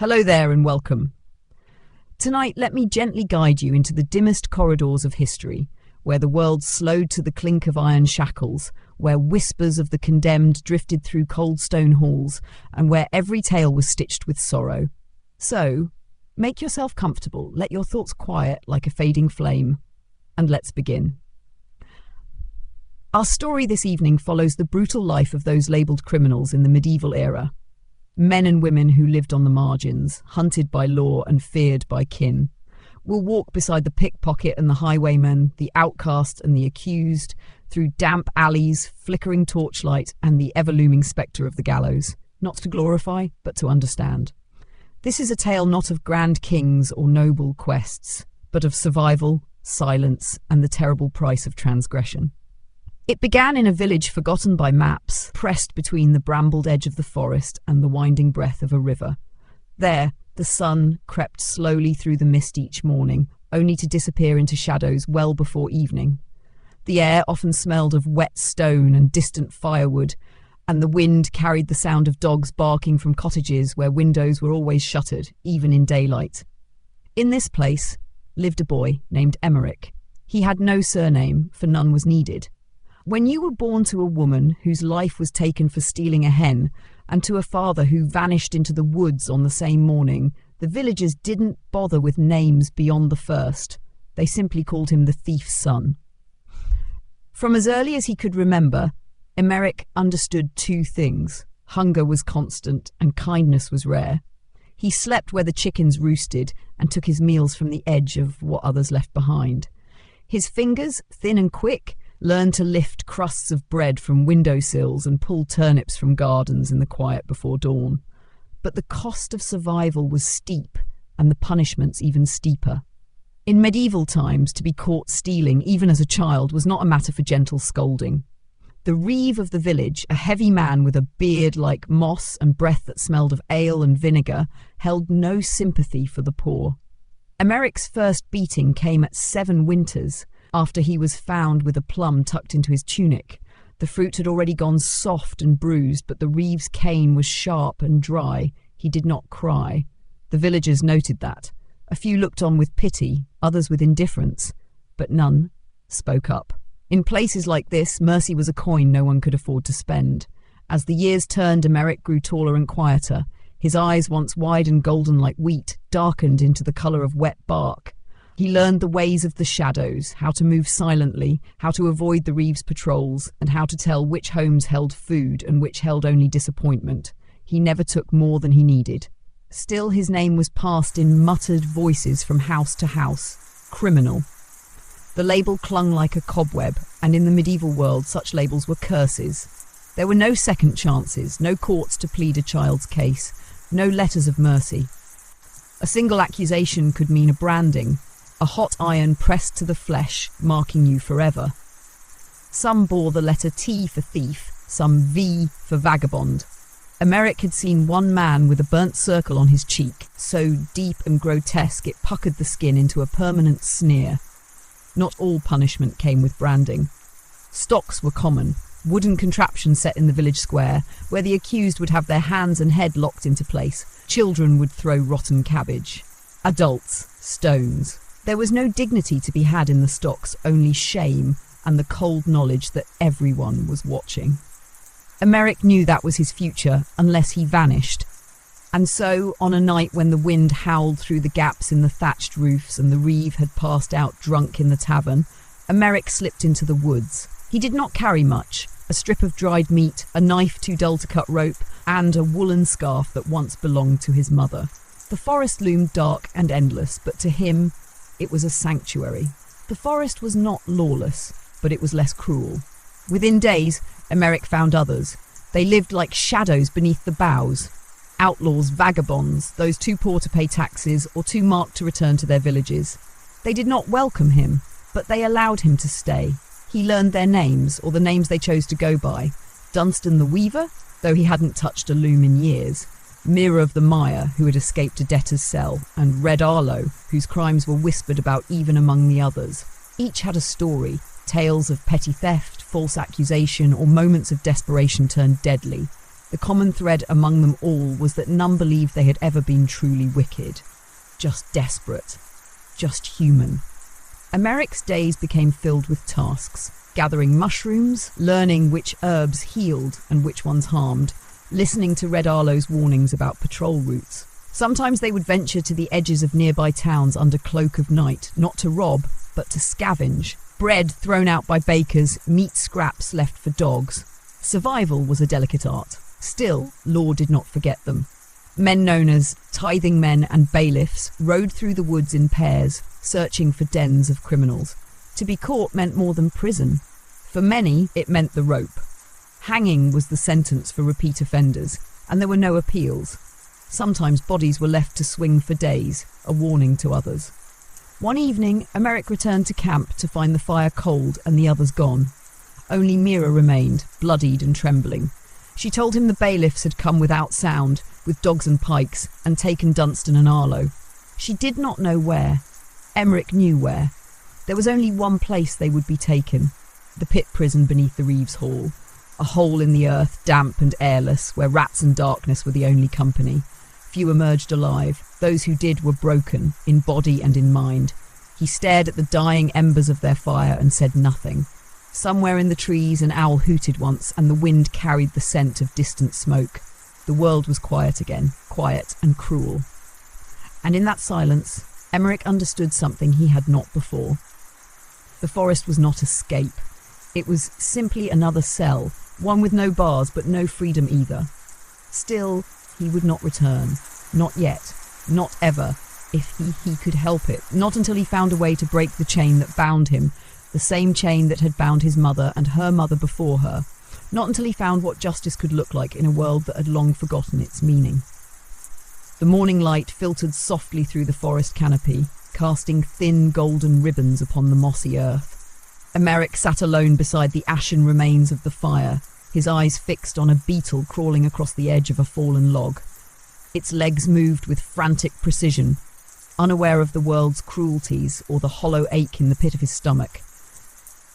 Hello there and welcome. Tonight, let me gently guide you into the dimmest corridors of history, where the world slowed to the clink of iron shackles, where whispers of the condemned drifted through cold stone halls, and where every tale was stitched with sorrow. So, make yourself comfortable, let your thoughts quiet like a fading flame, and let's begin. Our story this evening follows the brutal life of those labelled criminals in the medieval era. Men and women who lived on the margins, hunted by law and feared by kin. We'll walk beside the pickpocket and the highwayman, the outcast and the accused, through damp alleys, flickering torchlight, and the ever-looming spectre of the gallows. Not to glorify, but to understand. This is a tale not of grand kings or noble quests, but of survival, silence, and the terrible price of transgression. It began in a village forgotten by maps, pressed between the brambled edge of the forest and the winding breath of a river. There, the sun crept slowly through the mist each morning, only to disappear into shadows well before evening. The air often smelled of wet stone and distant firewood, and the wind carried the sound of dogs barking from cottages where windows were always shuttered, even in daylight. In this place lived a boy named Emmerich. He had no surname, for none was needed. When you were born to a woman whose life was taken for stealing a hen, and to a father who vanished into the woods on the same morning, the villagers didn't bother with names beyond the first. They simply called him the thief's son. From as early as he could remember, Emmerich understood two things. Hunger was constant and kindness was rare. He slept where the chickens roosted and took his meals from the edge of what others left behind. His fingers, thin and quick, learned to lift crusts of bread from windowsills and pull turnips from gardens in the quiet before dawn. But the cost of survival was steep, and the punishments even steeper. In medieval times, to be caught stealing, even as a child, was not a matter for gentle scolding. The reeve of the village, a heavy man with a beard like moss and breath that smelled of ale and vinegar, held no sympathy for the poor. Emmerich's first beating came at 7 winters, after he was found with a plum tucked into his tunic. The fruit had already gone soft and bruised, but the reeve's cane was sharp and dry. He did not cry. The villagers noted that. A few looked on with pity, others with indifference, but none spoke up. In places like this, mercy was a coin no one could afford to spend. As the years turned, Emmerich grew taller and quieter. His eyes, once wide and golden like wheat, darkened into the colour of wet bark. He learned the ways of the shadows, how to move silently, how to avoid the reeve's patrols, and how to tell which homes held food and which held only disappointment. He never took more than he needed. Still, his name was passed in muttered voices from house to house. Criminal. The label clung like a cobweb, and in the medieval world such labels were curses. There were no second chances, no courts to plead a child's case, no letters of mercy. A single accusation could mean a branding, a hot iron pressed to the flesh, marking you forever. Some bore the letter T for thief, some V for vagabond. Emmerich had seen one man with a burnt circle on his cheek, so deep and grotesque it puckered the skin into a permanent sneer. Not all punishment came with branding. Stocks were common, wooden contraptions set in the village square, where the accused would have their hands and head locked into place. Children would throw rotten cabbage. Adults, stones. There was no dignity to be had in the stocks, only shame and the cold knowledge that everyone was watching. Emmerich knew that was his future, unless he vanished. And so, on a night when the wind howled through the gaps in the thatched roofs and the reeve had passed out drunk in the tavern, Emmerich slipped into the woods. He did not carry much: a strip of dried meat, a knife too dull to cut rope, and a woolen scarf that once belonged to his mother. The forest loomed dark and endless, but to him, it was a sanctuary. The forest was not lawless, but it was less cruel. Within days, Emmerich found others. They lived like shadows beneath the boughs. Outlaws, vagabonds, those too poor to pay taxes or too marked to return to their villages. They did not welcome him, but they allowed him to stay. He learned their names, or the names they chose to go by. Dunstan the Weaver, though he hadn't touched a loom in years. Mirror of the Mire, who had escaped a debtor's cell, and Red Arlo, whose crimes were whispered about even among the others. Each had a story, tales of petty theft, false accusation, or moments of desperation turned deadly. The common thread among them all was that none believed they had ever been truly wicked. Just desperate. Just human. Emeric's days became filled with tasks. Gathering mushrooms, learning which herbs healed and which ones harmed, listening to Red Arlo's warnings about patrol routes. Sometimes they would venture to the edges of nearby towns under cloak of night, not to rob, but to scavenge. Bread thrown out by bakers, meat scraps left for dogs. Survival was a delicate art. Still, law did not forget them. Men known as tithing men and bailiffs rode through the woods in pairs, searching for dens of criminals. To be caught meant more than prison. For many, it meant the rope. Hanging was the sentence for repeat offenders, and there were no appeals. Sometimes bodies were left to swing for days, a warning to others. One evening, Emeric returned to camp to find the fire cold and the others gone. Only Mira remained, bloodied and trembling. She told him the bailiffs had come without sound, with dogs and pikes, and taken Dunstan and Arlo. She did not know where. Emeric knew where. There was only one place they would be taken, the pit prison beneath the Reeves Hall, a hole in the earth, damp and airless, where rats and darkness were the only company. Few emerged alive. Those who did were broken, in body and in mind. He stared at the dying embers of their fire and said nothing. Somewhere in the trees an owl hooted once, and the wind carried the scent of distant smoke. The world was quiet again, quiet and cruel. And in that silence, Emeric understood something he had not before. The forest was not escape. It was simply another cell, one with no bars but no freedom either. Still, he would not return. Not yet. Not ever. If he could help it. Not until he found a way to break the chain that bound him, the same chain that had bound his mother and her mother before her. Not until he found what justice could look like in a world that had long forgotten its meaning. The morning light filtered softly through the forest canopy, casting thin golden ribbons upon the mossy earth. Emeric sat alone beside the ashen remains of the fire, his eyes fixed on a beetle crawling across the edge of a fallen log. Its legs moved with frantic precision, unaware of the world's cruelties or the hollow ache in the pit of his stomach.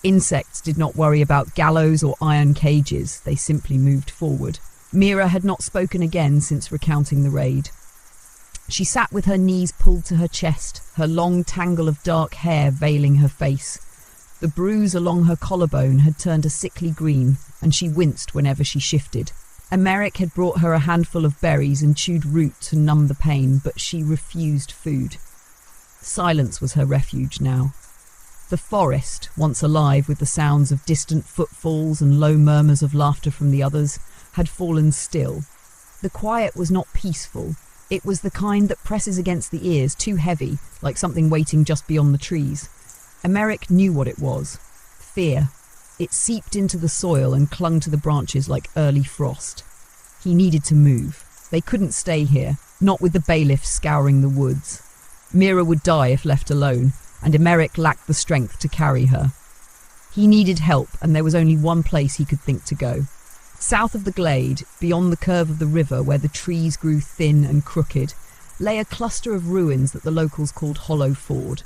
Insects did not worry about gallows or iron cages, they simply moved forward. Mira had not spoken again since recounting the raid. She sat with her knees pulled to her chest, her long tangle of dark hair veiling her face. The bruise along her collarbone had turned a sickly green, and she winced whenever she shifted. Emeric had brought her a handful of berries and chewed root to numb the pain, but she refused food. Silence was her refuge now. The forest, once alive with the sounds of distant footfalls and low murmurs of laughter from the others, had fallen still. The quiet was not peaceful. It was the kind that presses against the ears, too heavy, like something waiting just beyond the trees. Emeric knew what it was. Fear. It seeped into the soil and clung to the branches like early frost. He needed to move. They couldn't stay here, not with the bailiff scouring the woods. Mira would die if left alone, and Emeric lacked the strength to carry her. He needed help, and there was only one place he could think to go. South of the glade, beyond the curve of the river where the trees grew thin and crooked, lay a cluster of ruins that the locals called Hollow Ford.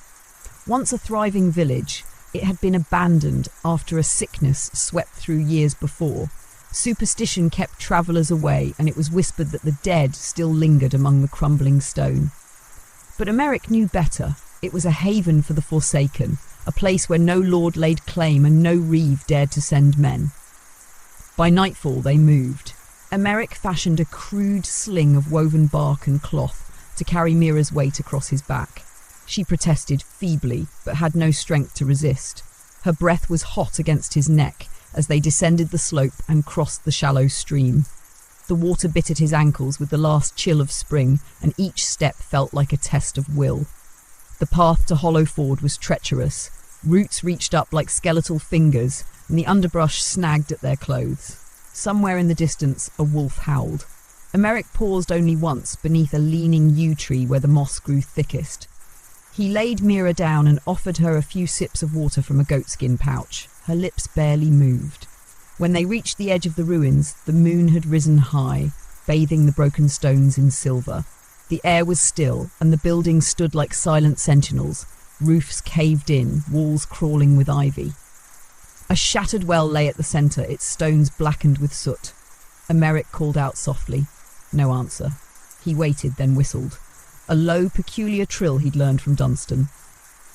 Once a thriving village, it had been abandoned after a sickness swept through years before. Superstition kept travellers away, and it was whispered that the dead still lingered among the crumbling stone. But Emeric knew better. It was a haven for the forsaken, a place where no lord laid claim and no reeve dared to send men. By nightfall they moved. Emeric fashioned a crude sling of woven bark and cloth to carry Mira's weight across his back. She protested feebly, but had no strength to resist. Her breath was hot against his neck as they descended the slope and crossed the shallow stream. The water bit at his ankles with the last chill of spring, and each step felt like a test of will. The path to Hollow Ford was treacherous. Roots reached up like skeletal fingers, and the underbrush snagged at their clothes. Somewhere in the distance, a wolf howled. Emeric paused only once beneath a leaning yew tree where the moss grew thickest. He laid Mira down and offered her a few sips of water from a goatskin pouch. Her lips barely moved. When they reached the edge of the ruins, the moon had risen high, bathing the broken stones in silver. The air was still, and the buildings stood like silent sentinels, roofs caved in, walls crawling with ivy. A shattered well lay at the centre, its stones blackened with soot. Emeric called out softly. No answer. He waited, then whistled. A low, peculiar trill he'd learned from Dunstan.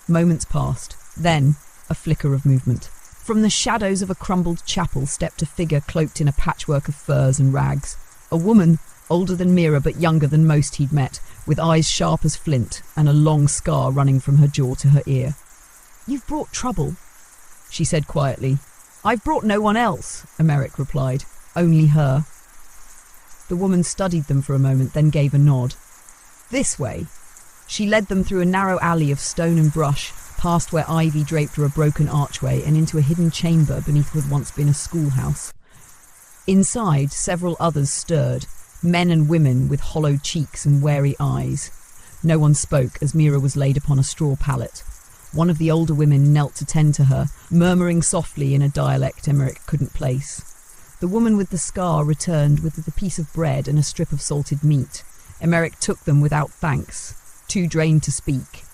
Moments passed. Then, a flicker of movement. From the shadows of a crumbled chapel stepped a figure cloaked in a patchwork of furs and rags. A woman, older than Mira but younger than most he'd met, with eyes sharp as flint and a long scar running from her jaw to her ear. "You've brought trouble," she said quietly. "I've brought no one else," Emeric replied. "Only her." The woman studied them for a moment, then gave a nod. "This way." She led them through a narrow alley of stone and brush, past where ivy draped a broken archway, and into a hidden chamber beneath what had once been a schoolhouse. Inside, several others stirred, men and women with hollowed cheeks and wary eyes. No one spoke as Mira was laid upon a straw pallet. One of the older women knelt to tend to her, murmuring softly in a dialect Emeric couldn't place. The woman with the scar returned with the piece of bread and a strip of salted meat. Emeric took them without thanks, too drained to speak.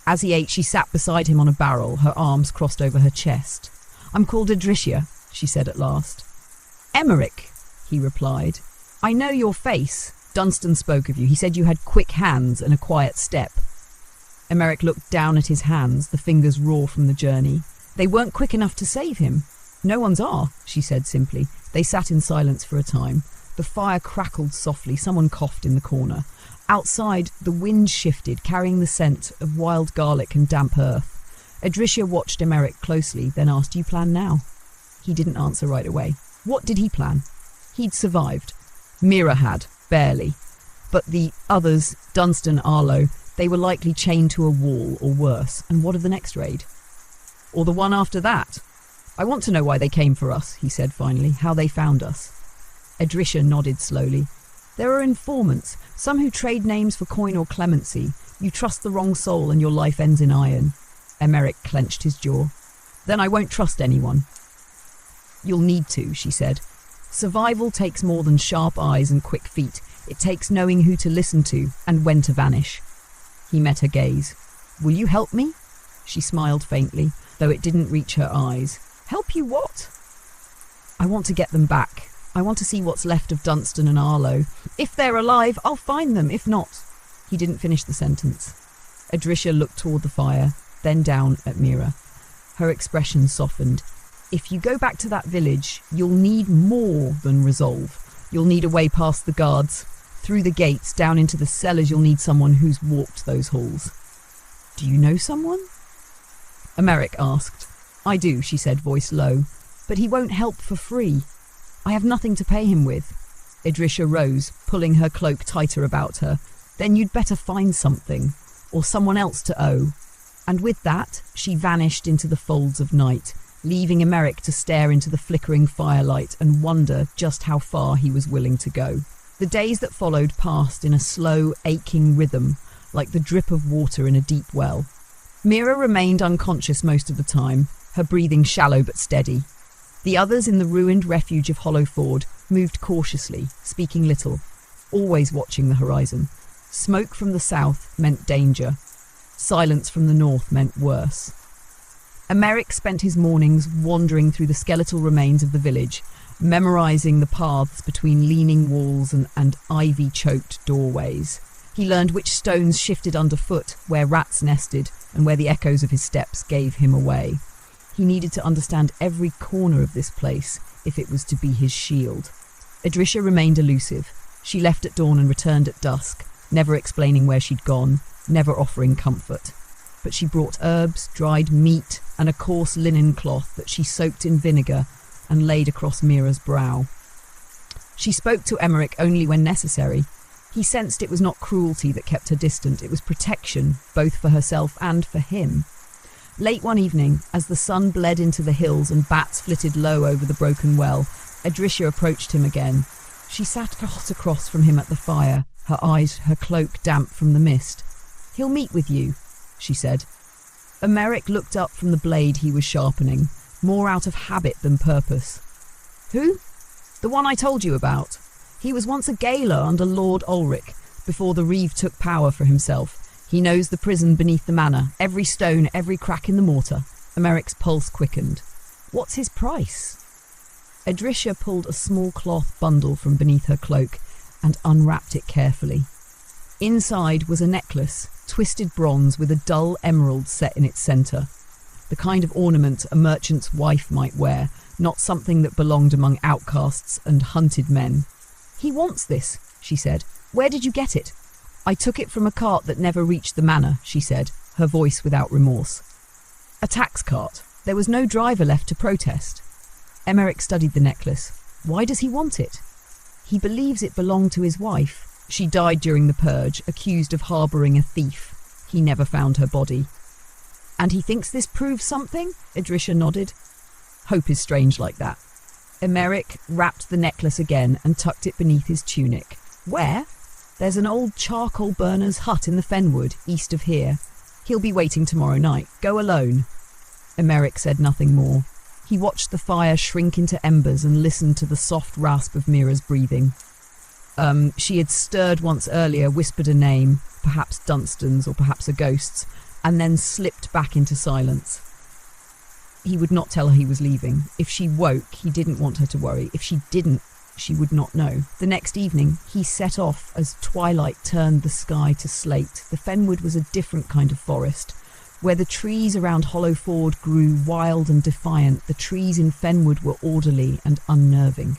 As he ate, she sat beside him on a barrel, her arms crossed over her chest. "I'm called Adricia," she said at last. "Emeric," he replied. "I know your face. Dunstan spoke of you. He said you had quick hands and a quiet step." Emeric looked down at his hands, the fingers raw from the journey. "They weren't quick enough to save him." "No one's are," she said simply. They sat in silence for a time. The fire crackled softly. Someone coughed in the corner. Outside, the wind shifted, carrying the scent of wild garlic and damp earth. Adricia watched Emeric closely, then asked, "Do you plan now?" He didn't answer right away. What did he plan? He'd survived. Mira had, barely. But the others, Dunstan, Arlo, they were likely chained to a wall or worse. And what of the next raid? Or the one after that? "I want to know why they came for us," he said finally, "how they found us." Adricia nodded slowly. "There are informants, some who trade names for coin or clemency. You trust the wrong soul and your life ends in iron." Emeric clenched his jaw. "Then I won't trust anyone." "You'll need to," she said. "Survival takes more than sharp eyes and quick feet. It takes knowing who to listen to and when to vanish." He met her gaze. "Will you help me?" She smiled faintly, though it didn't reach her eyes. "Help you what?" "I want to get them back. I want to see what's left of Dunstan and Arlo. If they're alive, I'll find them. If not..." He didn't finish the sentence. Adricia looked toward the fire, then down at Mira. Her expression softened. "If you go back to that village, you'll need more than resolve. You'll need a way past the guards. Through the gates, down into the cellars, you'll need someone who's walked those halls." "Do you know someone?" Emeric asked. "I do," she said, voice low. "But he won't help for free. I have nothing to pay him with." Adricia rose, pulling her cloak tighter about her. "Then you'd better find something, or someone else to owe." And with that, she vanished into the folds of night, leaving Emeric to stare into the flickering firelight and wonder just how far he was willing to go. The days that followed passed in a slow, aching rhythm, like the drip of water in a deep well. Mira remained unconscious most of the time, her breathing shallow but steady. The others in the ruined refuge of Hollowford moved cautiously, speaking little, always watching the horizon. Smoke from the south meant danger. Silence from the north meant worse. Emeric spent his mornings wandering through the skeletal remains of the village, memorizing the paths between leaning walls and ivy-choked doorways. He learned which stones shifted underfoot, where rats nested, and where the echoes of his steps gave him away. He needed to understand every corner of this place if it was to be his shield. Adricia remained elusive. She left at dawn and returned at dusk, never explaining where she'd gone, never offering comfort. But she brought herbs, dried meat, and a coarse linen cloth that she soaked in vinegar and laid across Mira's brow. She spoke to Emeric only when necessary. He sensed it was not cruelty that kept her distant, it was protection, both for herself and for him. Late one evening, as the sun bled into the hills and bats flitted low over the broken well, Adricia approached him again. She sat hot across from him at the fire, her cloak damp from the mist. "He'll meet with you," she said. Emeric looked up from the blade he was sharpening, more out of habit than purpose. "Who?" "The one I told you about. He was once a gaoler under Lord Ulrich, before the Reeve took power for himself. He knows the prison beneath the manor, every stone, every crack in the mortar." Emeric's pulse quickened. "What's his price?" Edrisha pulled a small cloth bundle from beneath her cloak and unwrapped it carefully. Inside was a necklace, twisted bronze with a dull emerald set in its centre. The kind of ornament a merchant's wife might wear, not something that belonged among outcasts and hunted men. "He wants this," she said. "Where did you get it?" "I took it from a cart that never reached the manor," she said, her voice without remorse. "A tax cart. There was no driver left to protest." Emmerich studied the necklace. "Why does he want it?" "He believes it belonged to his wife. She died during the purge, accused of harbouring a thief. He never found her body." "And he thinks this proves something?" Edrisha nodded. "Hope is strange like that." Emmerich wrapped the necklace again and tucked it beneath his tunic. "Where?" "There's an old charcoal burner's hut in the fenwood, east of here. He'll be waiting tomorrow night. Go alone." Emmerich said nothing more. He watched the fire shrink into embers and listened to the soft rasp of Mira's breathing. She had stirred once earlier, whispered a name, perhaps Dunstan's or perhaps a ghost's, and then slipped back into silence. He would not tell her he was leaving. If she woke, he didn't want her to worry. If she didn't, she would not know. The next evening, he set off as twilight turned the sky to slate. The fenwood was a different kind of forest. Where the trees around Hollowford grew wild and defiant, the trees in Fenwood were orderly and unnerving.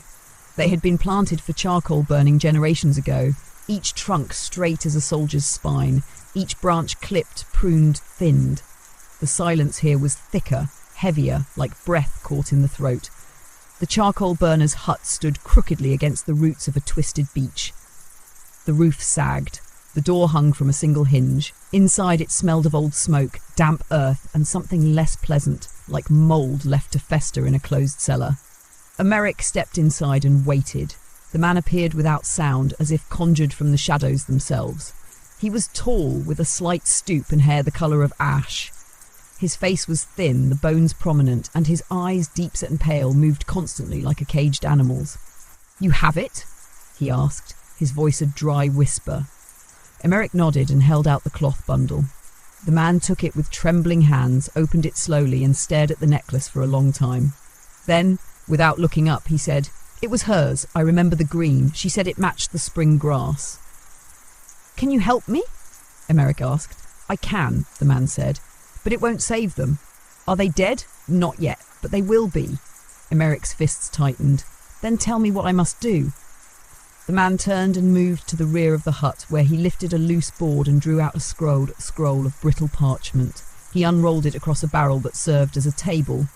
They had been planted for charcoal burning generations ago, each trunk straight as a soldier's spine, each branch clipped, pruned, thinned. The silence here was thicker, heavier, like breath caught in the throat. The charcoal burner's hut stood crookedly against the roots of a twisted beech. The roof sagged. The door hung from a single hinge. Inside it smelled of old smoke, damp earth, and something less pleasant, like mould left to fester in a closed cellar. Emmerich stepped inside and waited. The man appeared without sound, as if conjured from the shadows themselves. He was tall, with a slight stoop and hair the colour of ash. His face was thin, the bones prominent, and his eyes, deep-set and pale, moved constantly like a caged animal's. "You have it?" he asked, his voice a dry whisper. Emmerich nodded and held out the cloth bundle. The man took it with trembling hands, opened it slowly, and stared at the necklace for a long time. Then, without looking up, he said, "It was hers. I remember the green. She said it matched the spring grass." "Can you help me?" Emmerich asked. "I can," the man said, "but it won't save them." "Are they dead?" "Not yet, but they will be." Emmerich's fists tightened. "Then tell me what I must do." The man turned and moved to the rear of the hut, where he lifted a loose board and drew out a scroll of brittle parchment. He unrolled it across a barrel that served as a table.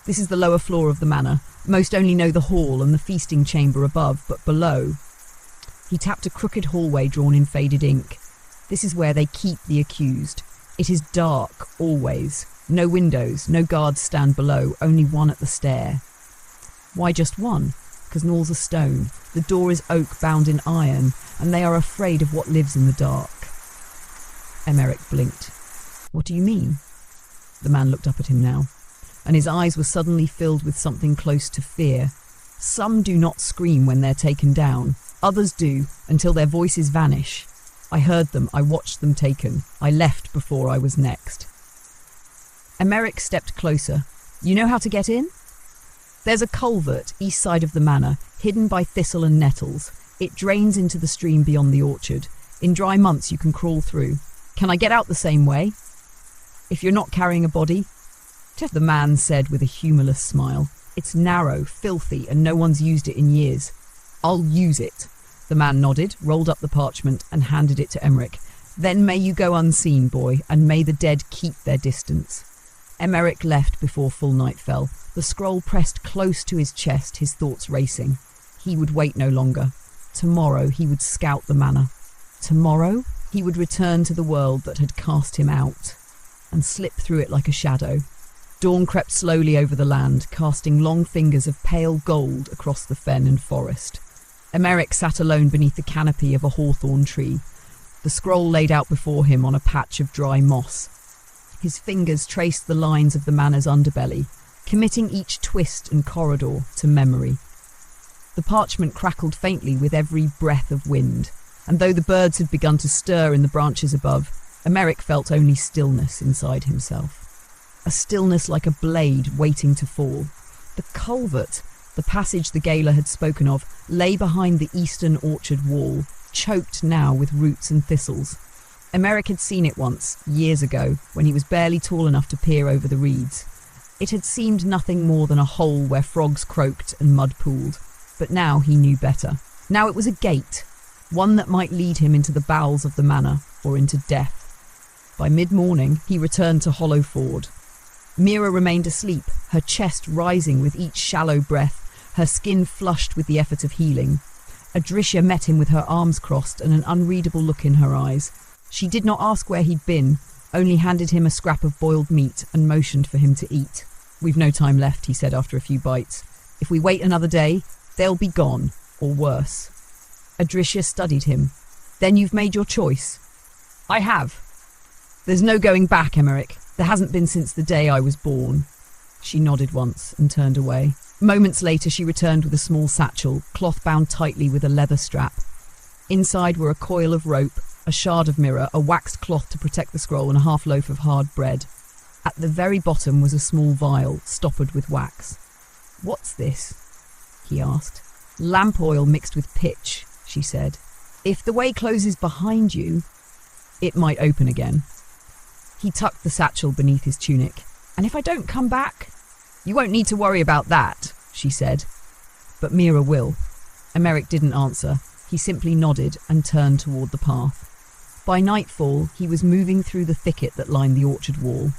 "This is the lower floor of the manor. Most only know the hall and the feasting chamber above, but below..." He tapped a crooked hallway drawn in faded ink. "This is where they keep the accused. It is dark, always. No windows, no guards stand below, only one at the stair." "Why just one?" "Because Knall's a stone. The door is oak bound in iron, and they are afraid of what lives in the dark." Emmerich blinked. "What do you mean?" The man looked up at him now, and his eyes were suddenly filled with something close to fear. "Some do not scream when they're taken down. Others do, until their voices vanish. I heard them, I watched them taken. I left before I was next." Emmerich stepped closer. "You know how to get in?" "There's a culvert east side of the manor, hidden by thistle and nettles. It drains into the stream beyond the orchard. In dry months you can crawl through. Can I get out the same way?" "If you're not carrying a body?" The man said with a humourless smile. "It's narrow, filthy, and no one's used it in years." "I'll use it." The man nodded, rolled up the parchment, and handed it to Emmerich. "Then may you go unseen, boy, and may the dead keep their distance." Emmerich left before full night fell. The scroll pressed close to his chest, his thoughts racing. He would wait no longer. Tomorrow he would scout the manor. Tomorrow he would return to the world that had cast him out, and slip through it like a shadow. Dawn crept slowly over the land, casting long fingers of pale gold across the fen and forest. Emmerich sat alone beneath the canopy of a hawthorn tree, the scroll laid out before him on a patch of dry moss. His fingers traced the lines of the manor's underbelly, committing each twist and corridor to memory. The parchment crackled faintly with every breath of wind, and though the birds had begun to stir in the branches above, Emmerich felt only stillness inside himself. A stillness like a blade waiting to fall. The culvert, The passage the gaoler had spoken of lay behind the eastern orchard wall, choked now with roots and thistles. Emeric had seen it once, years ago, when he was barely tall enough to peer over the reeds. It had seemed nothing more than a hole where frogs croaked and mud pooled. But now he knew better. Now it was a gate, one that might lead him into the bowels of the manor, or into death. By mid-morning, he returned to Hollow Ford. Mira remained asleep, her chest rising with each shallow breath, her skin flushed with the effort of healing. Adricia met him with her arms crossed and an unreadable look in her eyes. She did not ask where he'd been, only handed him a scrap of boiled meat and motioned for him to eat. "We've no time left," he said after a few bites. "If we wait another day, they'll be gone, or worse." Adricia studied him. "Then you've made your choice?" "I have. There's no going back, Emeric. There hasn't been since the day I was born." She nodded once and turned away. Moments later, she returned with a small satchel, cloth bound tightly with a leather strap. Inside were a coil of rope, a shard of mirror, a waxed cloth to protect the scroll, and a half loaf of hard bread. At the very bottom was a small vial, stoppered with wax. "What's this?" he asked. "Lamp oil mixed with pitch," she said. "If the way closes behind you, it might open again." He tucked the satchel beneath his tunic. "And if I don't come back?" "You won't need to worry about that," she said. "But Mira will." Emeric didn't answer. He simply nodded and turned toward the path. By nightfall, he was moving through the thicket that lined the orchard wall.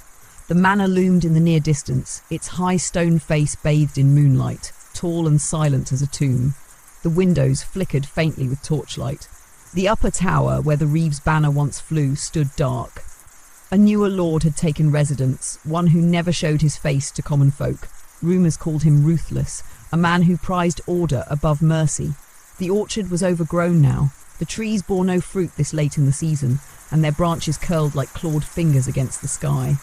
The manor loomed in the near distance, its high stone face bathed in moonlight, tall and silent as a tomb. The windows flickered faintly with torchlight. The upper tower, where the Reeves banner once flew, stood dark. A newer lord had taken residence, one who never showed his face to common folk. Rumours called him ruthless, a man who prized order above mercy. The orchard was overgrown now. The trees bore no fruit this late in the season, and their branches curled like clawed fingers against the sky.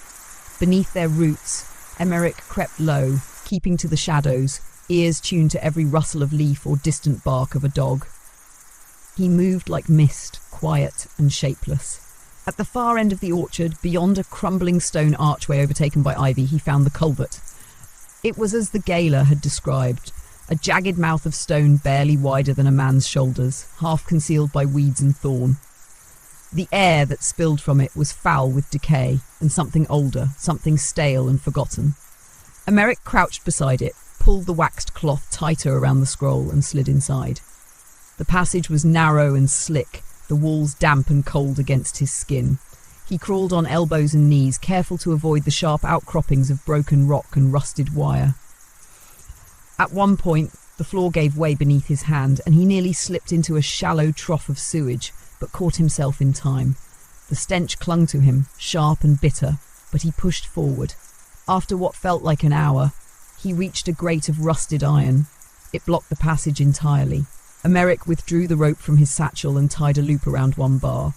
Beneath their roots, Emeric crept low, keeping to the shadows, ears tuned to every rustle of leaf or distant bark of a dog. He moved like mist, quiet and shapeless. At the far end of the orchard, beyond a crumbling stone archway overtaken by ivy, he found the culvert. It was as the gaoler had described, a jagged mouth of stone barely wider than a man's shoulders, half concealed by weeds and thorn. The air that spilled from it was foul with decay, and something older, something stale and forgotten. Emeric crouched beside it, pulled the waxed cloth tighter around the scroll and slid inside. The passage was narrow and slick, the walls damp and cold against his skin. He crawled on elbows and knees, careful to avoid the sharp outcroppings of broken rock and rusted wire. At one point, the floor gave way beneath his hand, and he nearly slipped into a shallow trough of sewage, but caught himself in time. The stench clung to him, sharp and bitter, but he pushed forward. After what felt like an hour, he reached a grate of rusted iron. It blocked the passage entirely. Emeric withdrew the rope from his satchel and tied a loop around one bar.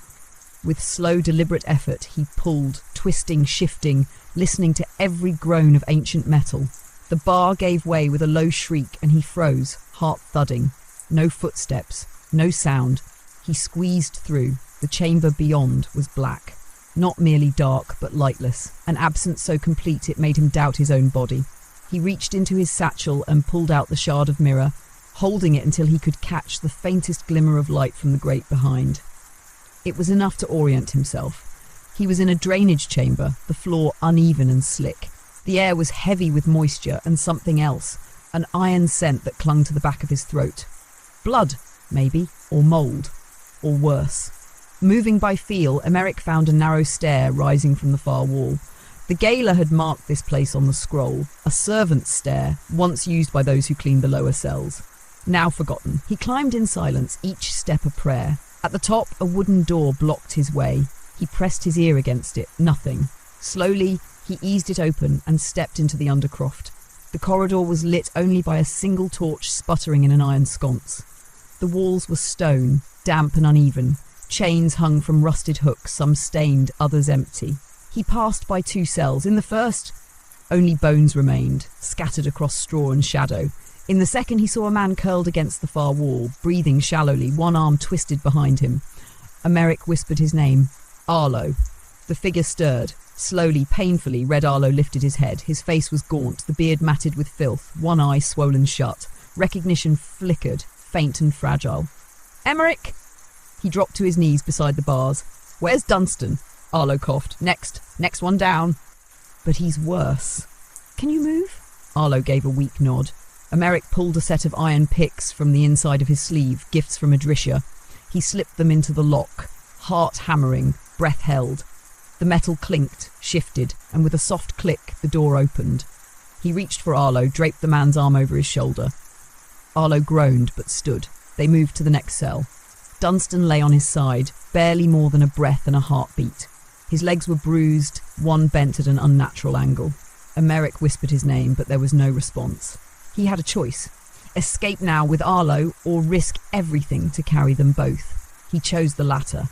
With slow, deliberate effort, he pulled, twisting, shifting, listening to every groan of ancient metal. The bar gave way with a low shriek, and he froze, heart thudding. No footsteps, no sound. He squeezed through. The chamber beyond was black. Not merely dark, but lightless, an absence so complete it made him doubt his own body. He reached into his satchel and pulled out the shard of mirror, holding it until he could catch the faintest glimmer of light from the grate behind. It was enough to orient himself. He was in a drainage chamber, the floor uneven and slick. The air was heavy with moisture and something else, an iron scent that clung to the back of his throat. Blood, maybe, or mould, or worse. Moving by feel, Emeric found a narrow stair rising from the far wall. The gaoler had marked this place on the scroll, a servant's stair, once used by those who cleaned the lower cells. Now forgotten. He climbed in silence, each step a prayer. At the top, a wooden door blocked his way. He pressed his ear against it. Nothing. Slowly, he eased it open and stepped into the undercroft. The corridor was lit only by a single torch sputtering in an iron sconce. The walls were stone, damp and uneven. Chains hung from rusted hooks, some stained, others empty. He passed by 2 cells. In the first, only bones remained, scattered across straw and shadow. In the second, he saw a man curled against the far wall, breathing shallowly, one arm twisted behind him. Emeric whispered his name. Arlo. The figure stirred, Slowly, painfully, Red Arlo lifted his head. His face was gaunt, the beard matted with filth, one eye swollen shut. Recognition flickered, faint and fragile. "Emmerich!" He dropped to his knees beside the bars. "Where's Dunstan?" Arlo coughed. Next one down." "But he's worse." "Can you move?" Arlo gave a weak nod. Emmerich pulled a set of iron picks from the inside of his sleeve, gifts from Adrisha. He slipped them into the lock, heart hammering, breath held. The metal clinked, shifted, and with a soft click, the door opened. He reached for Arlo, draped the man's arm over his shoulder. Arlo groaned, but stood. They moved to the next cell. Dunstan lay on his side, barely more than a breath and a heartbeat. His legs were bruised, one bent at an unnatural angle. Emmerich whispered his name, but there was no response. He had a choice. Escape now with Arlo, or risk everything to carry them both. He chose the latter.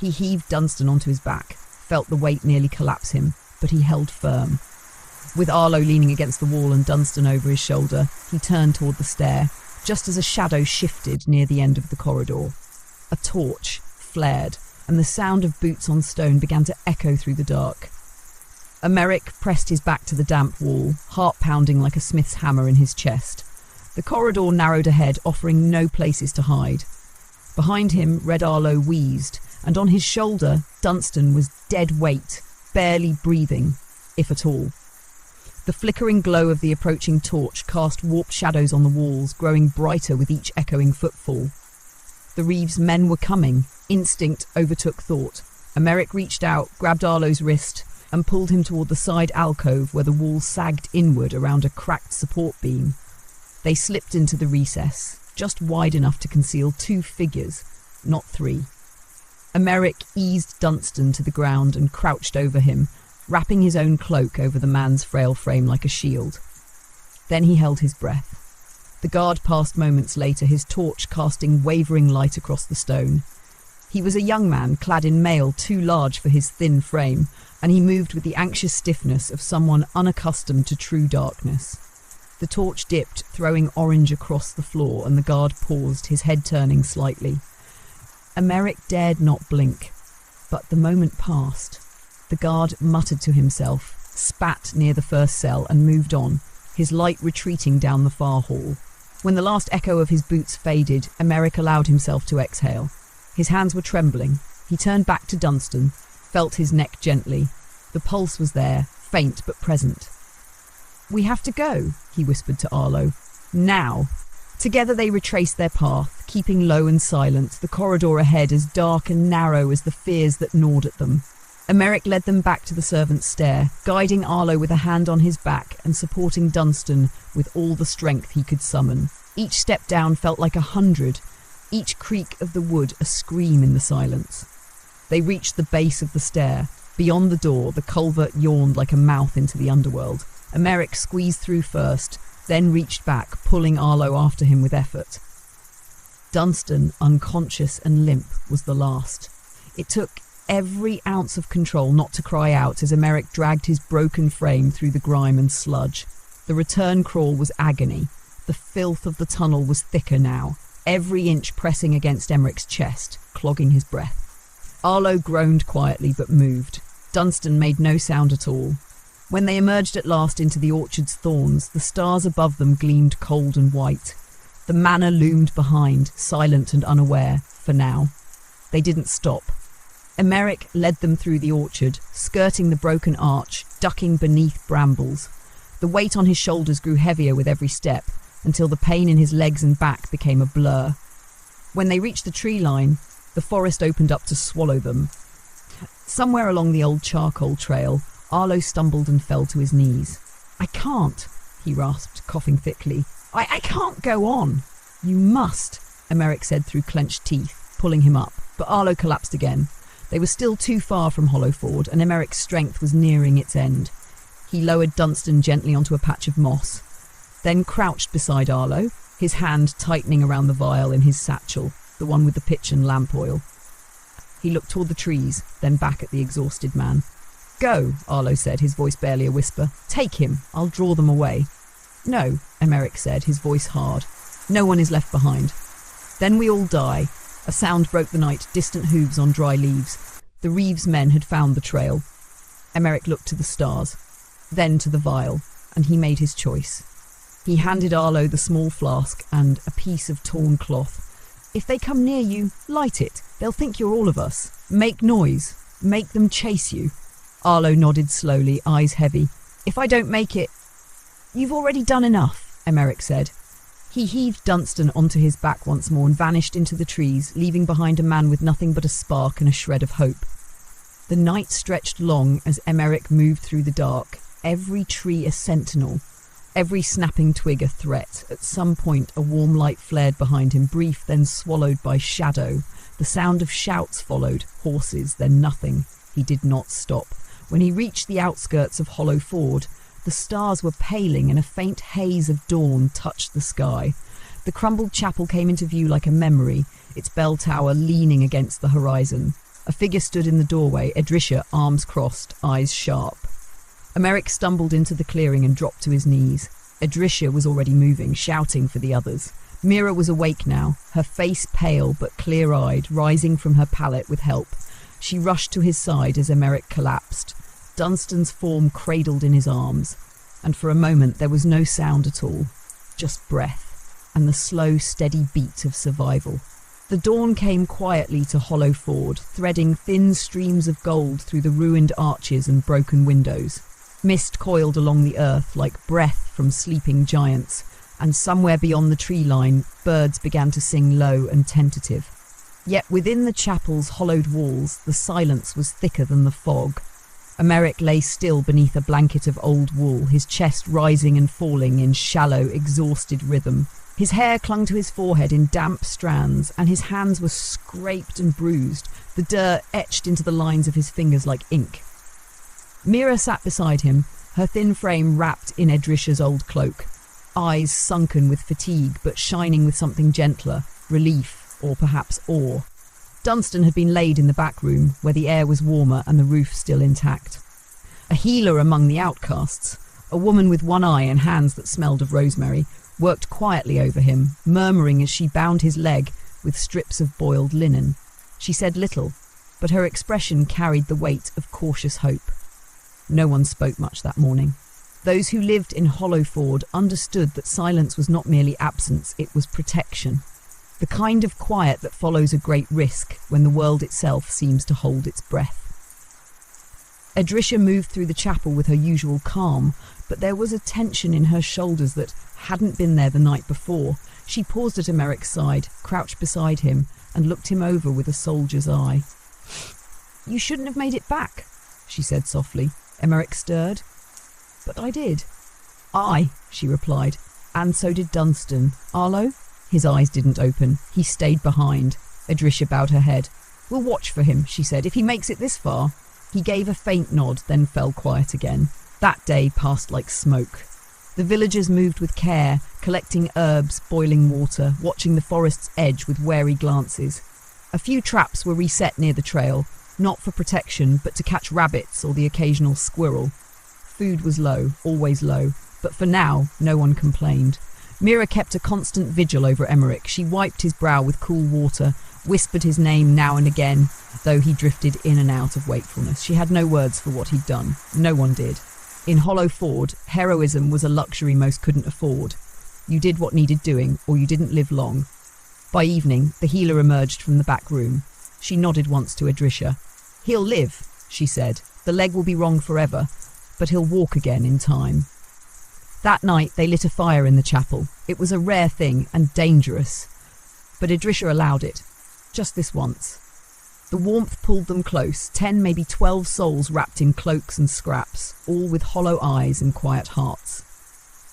He heaved Dunstan onto his back, felt the weight nearly collapse him, but he held firm. With Arlo leaning against the wall and Dunstan over his shoulder, he turned toward the stair, just as a shadow shifted near the end of the corridor. A torch flared, and the sound of boots on stone began to echo through the dark. Emmerich pressed his back to the damp wall, heart pounding like a smith's hammer in his chest. The corridor narrowed ahead, offering no places to hide. Behind him, Red Arlo wheezed, and on his shoulder, Dunstan was dead weight, barely breathing, if at all. The flickering glow of the approaching torch cast warped shadows on the walls, growing brighter with each echoing footfall. The Reeves men were coming. Instinct overtook thought. Emmerich reached out, grabbed Arlo's wrist, and pulled him toward the side alcove where the wall sagged inward around a cracked support beam. They slipped into the recess, just wide enough to conceal two figures, not three. Emmerich eased Dunstan to the ground and crouched over him, wrapping his own cloak over the man's frail frame like a shield. Then he held his breath. The guard passed moments later, his torch casting wavering light across the stone. He was a young man, clad in mail too large for his thin frame, and he moved with the anxious stiffness of someone unaccustomed to true darkness. The torch dipped, throwing orange across the floor, and the guard paused, his head turning slightly. Emmerich dared not blink, but the moment passed. The guard muttered to himself, spat near the first cell, and moved on, his light retreating down the far hall. When the last echo of his boots faded, Emmerich allowed himself to exhale. His hands were trembling. He turned back to Dunstan, felt his neck gently. The pulse was there, faint but present. "We have to go," he whispered to Arlo. "Now." Together they retraced their path, keeping low and silent, the corridor ahead as dark and narrow as the fears that gnawed at them. Emmerich led them back to the servants' stair, guiding Arlo with a hand on his back and supporting Dunstan with all the strength he could summon. Each step down felt like 100, each creak of the wood a scream in the silence. They reached the base of the stair. Beyond the door, the culvert yawned like a mouth into the underworld. Emmerich squeezed through first, then reached back, pulling Arlo after him with effort. Dunstan, unconscious and limp, was the last. It took every ounce of control not to cry out as Emmerich dragged his broken frame through the grime and sludge. The return crawl was agony. The filth of the tunnel was thicker now, every inch pressing against Emmerich's chest, clogging his breath. Arlo groaned quietly but moved. Dunstan made no sound at all. When they emerged at last into the orchard's thorns, the stars above them gleamed cold and white. The manor loomed behind, silent and unaware, for now. They didn't stop. Emmerich led them through the orchard, skirting the broken arch, ducking beneath brambles. The weight on his shoulders grew heavier with every step, until the pain in his legs and back became a blur. When they reached the tree line, the forest opened up to swallow them. Somewhere along the old charcoal trail, Arlo stumbled and fell to his knees. "I can't," he rasped, coughing thickly. I can't go on." "You must," Emmerich said through clenched teeth, pulling him up, but Arlo collapsed again. They were still too far from Hollowford, and Emmerich's strength was nearing its end. He lowered Dunstan gently onto a patch of moss, then crouched beside Arlo, his hand tightening around the vial in his satchel, the one with the pitch and lamp oil. He looked toward the trees, then back at the exhausted man. "Go," Arlo said, his voice barely a whisper. "Take him. I'll draw them away." "No," Emmerich said, his voice hard. "No one is left behind. Then we all die." A sound broke the night, distant hooves on dry leaves. The Reeves men had found the trail. Emmerich looked to the stars, then to the vial, and he made his choice. He handed Arlo the small flask and a piece of torn cloth. "If they come near you, light it. They'll think you're all of us. Make noise. Make them chase you." Arlo nodded slowly, eyes heavy. "If I don't make it—" "You've already done enough," Emmerich said. He heaved Dunstan onto his back once more and vanished into the trees, leaving behind a man with nothing but a spark and a shred of hope. The night stretched long as Emmerich moved through the dark, every tree a sentinel, every snapping twig a threat. At some point, a warm light flared behind him, brief, then swallowed by shadow. The sound of shouts followed, horses, then nothing. He did not stop. When he reached the outskirts of Hollow Ford, the stars were paling and a faint haze of dawn touched the sky. The crumbled chapel came into view like a memory, its bell tower leaning against the horizon. A figure stood in the doorway, Edrisha, arms crossed, eyes sharp. Emmerich stumbled into the clearing and dropped to his knees. Edrisha was already moving, shouting for the others. Mira was awake now, her face pale but clear-eyed, rising from her pallet with help. She rushed to his side as Emmerich collapsed. Dunstan's form cradled in his arms, and for a moment there was no sound at all, just breath, and the slow, steady beat of survival. The dawn came quietly to Hollow Ford, threading thin streams of gold through the ruined arches and broken windows. Mist coiled along the earth like breath from sleeping giants, and somewhere beyond the tree line, birds began to sing low and tentative. Yet within the chapel's hollowed walls, the silence was thicker than the fog. Emmerich lay still beneath a blanket of old wool, his chest rising and falling in shallow, exhausted rhythm. His hair clung to his forehead in damp strands, and his hands were scraped and bruised, the dirt etched into the lines of his fingers like ink. Mira sat beside him, her thin frame wrapped in Edrisha's old cloak, eyes sunken with fatigue but shining with something gentler, relief, or perhaps awe. Dunstan had been laid in the back room, where the air was warmer and the roof still intact. A healer among the outcasts, a woman with one eye and hands that smelled of rosemary, worked quietly over him, murmuring as she bound his leg with strips of boiled linen. She said little, but her expression carried the weight of cautious hope. No one spoke much that morning. Those who lived in Hollow Ford understood that silence was not merely absence, it was protection. The kind of quiet that follows a great risk when the world itself seems to hold its breath. Edrisha moved through the chapel with her usual calm, but there was a tension in her shoulders that hadn't been there the night before. She paused at Emmerich's side, crouched beside him, and looked him over with a soldier's eye. "You shouldn't have made it back," she said softly. Emmerich stirred. "But I did." "Aye," she replied, "and so did Dunstan. Arlo?" His eyes didn't open. He stayed behind. Edrisha bowed her head. "We'll watch for him," she said, "if he makes it this far." He gave a faint nod, then fell quiet again. That day passed like smoke. The villagers moved with care, collecting herbs, boiling water, watching the forest's edge with wary glances. A few traps were reset near the trail, not for protection, but to catch rabbits or the occasional squirrel. Food was low, always low, but for now, no one complained. Mira kept a constant vigil over Emmerich. She wiped his brow with cool water, whispered his name now and again, though he drifted in and out of wakefulness. She had no words for what he'd done. No one did. In Hollow Ford, heroism was a luxury most couldn't afford. You did what needed doing, or you didn't live long. By evening, the healer emerged from the back room. She nodded once to Edrisha. "He'll live," she said. "The leg will be wrong forever, but he'll walk again in time." That night, they lit a fire in the chapel. It was a rare thing and dangerous, but Edrisha allowed it. Just this once. The warmth pulled them close, 10, maybe 12 souls wrapped in cloaks and scraps, all with hollow eyes and quiet hearts.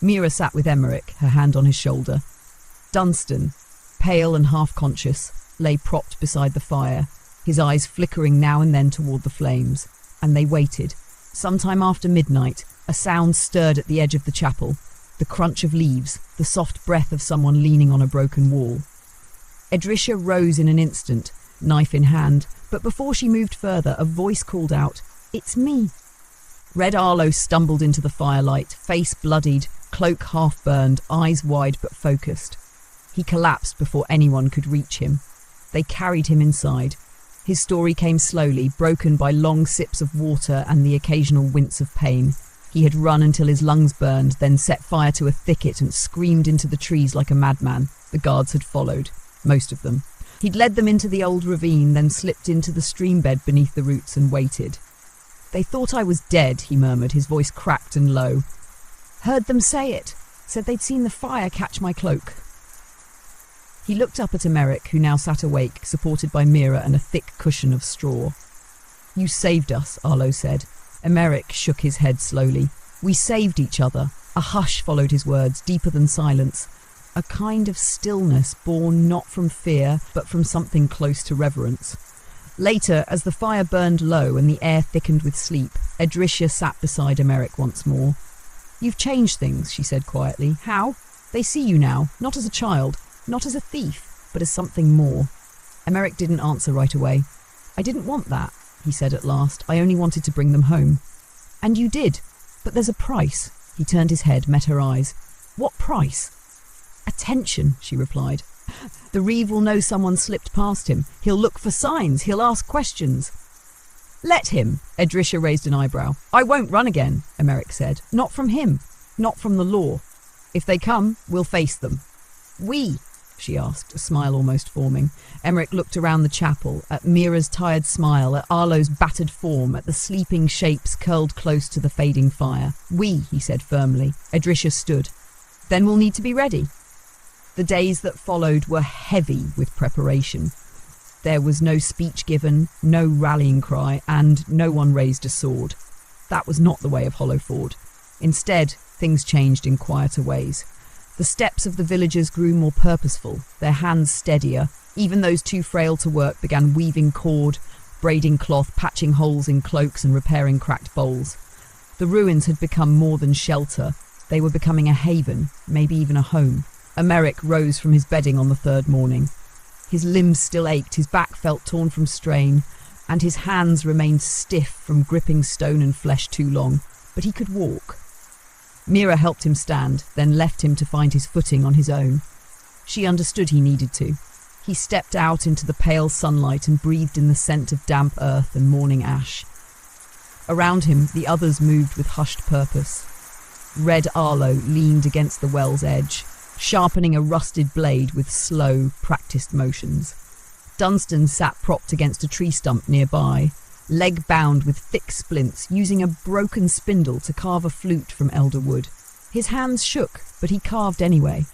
Mira sat with Emmerich, her hand on his shoulder. Dunstan, pale and half-conscious, lay propped beside the fire, his eyes flickering now and then toward the flames, and they waited. Sometime after midnight, a sound stirred at the edge of the chapel, the crunch of leaves, the soft breath of someone leaning on a broken wall. Edrisha rose in an instant, knife in hand, but before she moved further, a voice called out, "It's me." Red Arlo stumbled into the firelight, face bloodied, cloak half-burned, eyes wide but focused. He collapsed before anyone could reach him. They carried him inside. His story came slowly, broken by long sips of water and the occasional wince of pain. He had run until his lungs burned, then set fire to a thicket and screamed into the trees like a madman. The guards had followed, most of them. He'd led them into the old ravine, then slipped into the stream bed beneath the roots and waited. "They thought I was dead," he murmured, his voice cracked and low. "Heard them say it. Said they'd seen the fire catch my cloak." He looked up at Emmerich, who now sat awake, supported by Mira and a thick cushion of straw. "You saved us," Arlo said. Emmerich shook his head slowly. "We saved each other." A hush followed his words, deeper than silence. A kind of stillness born not from fear, but from something close to reverence. Later, as the fire burned low and the air thickened with sleep, Edrisha sat beside Emmerich once more. "You've changed things," she said quietly. "How? They see you now, not as a child, not as a thief, but as something more." Emmerich didn't answer right away. "I didn't want that," he said at last. "I only wanted to bring them home." "And you did, but there's a price." He turned his head, met her eyes. "What price?" "Attention," she replied. "The Reeve will know someone slipped past him. He'll look for signs. He'll ask questions." "Let him." Edrisha raised an eyebrow. "I won't run again," Emmerich said. "Not from him. Not from the law. If they come, we'll face them." "We?" she asked, a smile almost forming. Emmerich looked around the chapel, at Mira's tired smile, at Arlo's battered form, at the sleeping shapes curled close to the fading fire. "We," he said firmly. Edrisha stood. "Then we'll need to be ready." The days that followed were heavy with preparation. There was no speech given, no rallying cry, and no one raised a sword. That was not the way of Hollowford. Instead, things changed in quieter ways. The steps of the villagers grew more purposeful, their hands steadier. Even those too frail to work began weaving cord, braiding cloth, patching holes in cloaks and repairing cracked bowls. The ruins had become more than shelter. They were becoming a haven, maybe even a home. Emmerich rose from his bedding on the third morning. His limbs still ached, his back felt torn from strain, and his hands remained stiff from gripping stone and flesh too long, but he could walk. Mira helped him stand, then left him to find his footing on his own. She understood he needed to. He stepped out into the pale sunlight and breathed in the scent of damp earth and morning ash. Around him, the others moved with hushed purpose. Red Arlo leaned against the well's edge, sharpening a rusted blade with slow, practiced motions. Dunstan sat propped against a tree stump nearby, leg bound with thick splints, using a broken spindle to carve a flute from elder wood. His hands shook, but he carved anyway.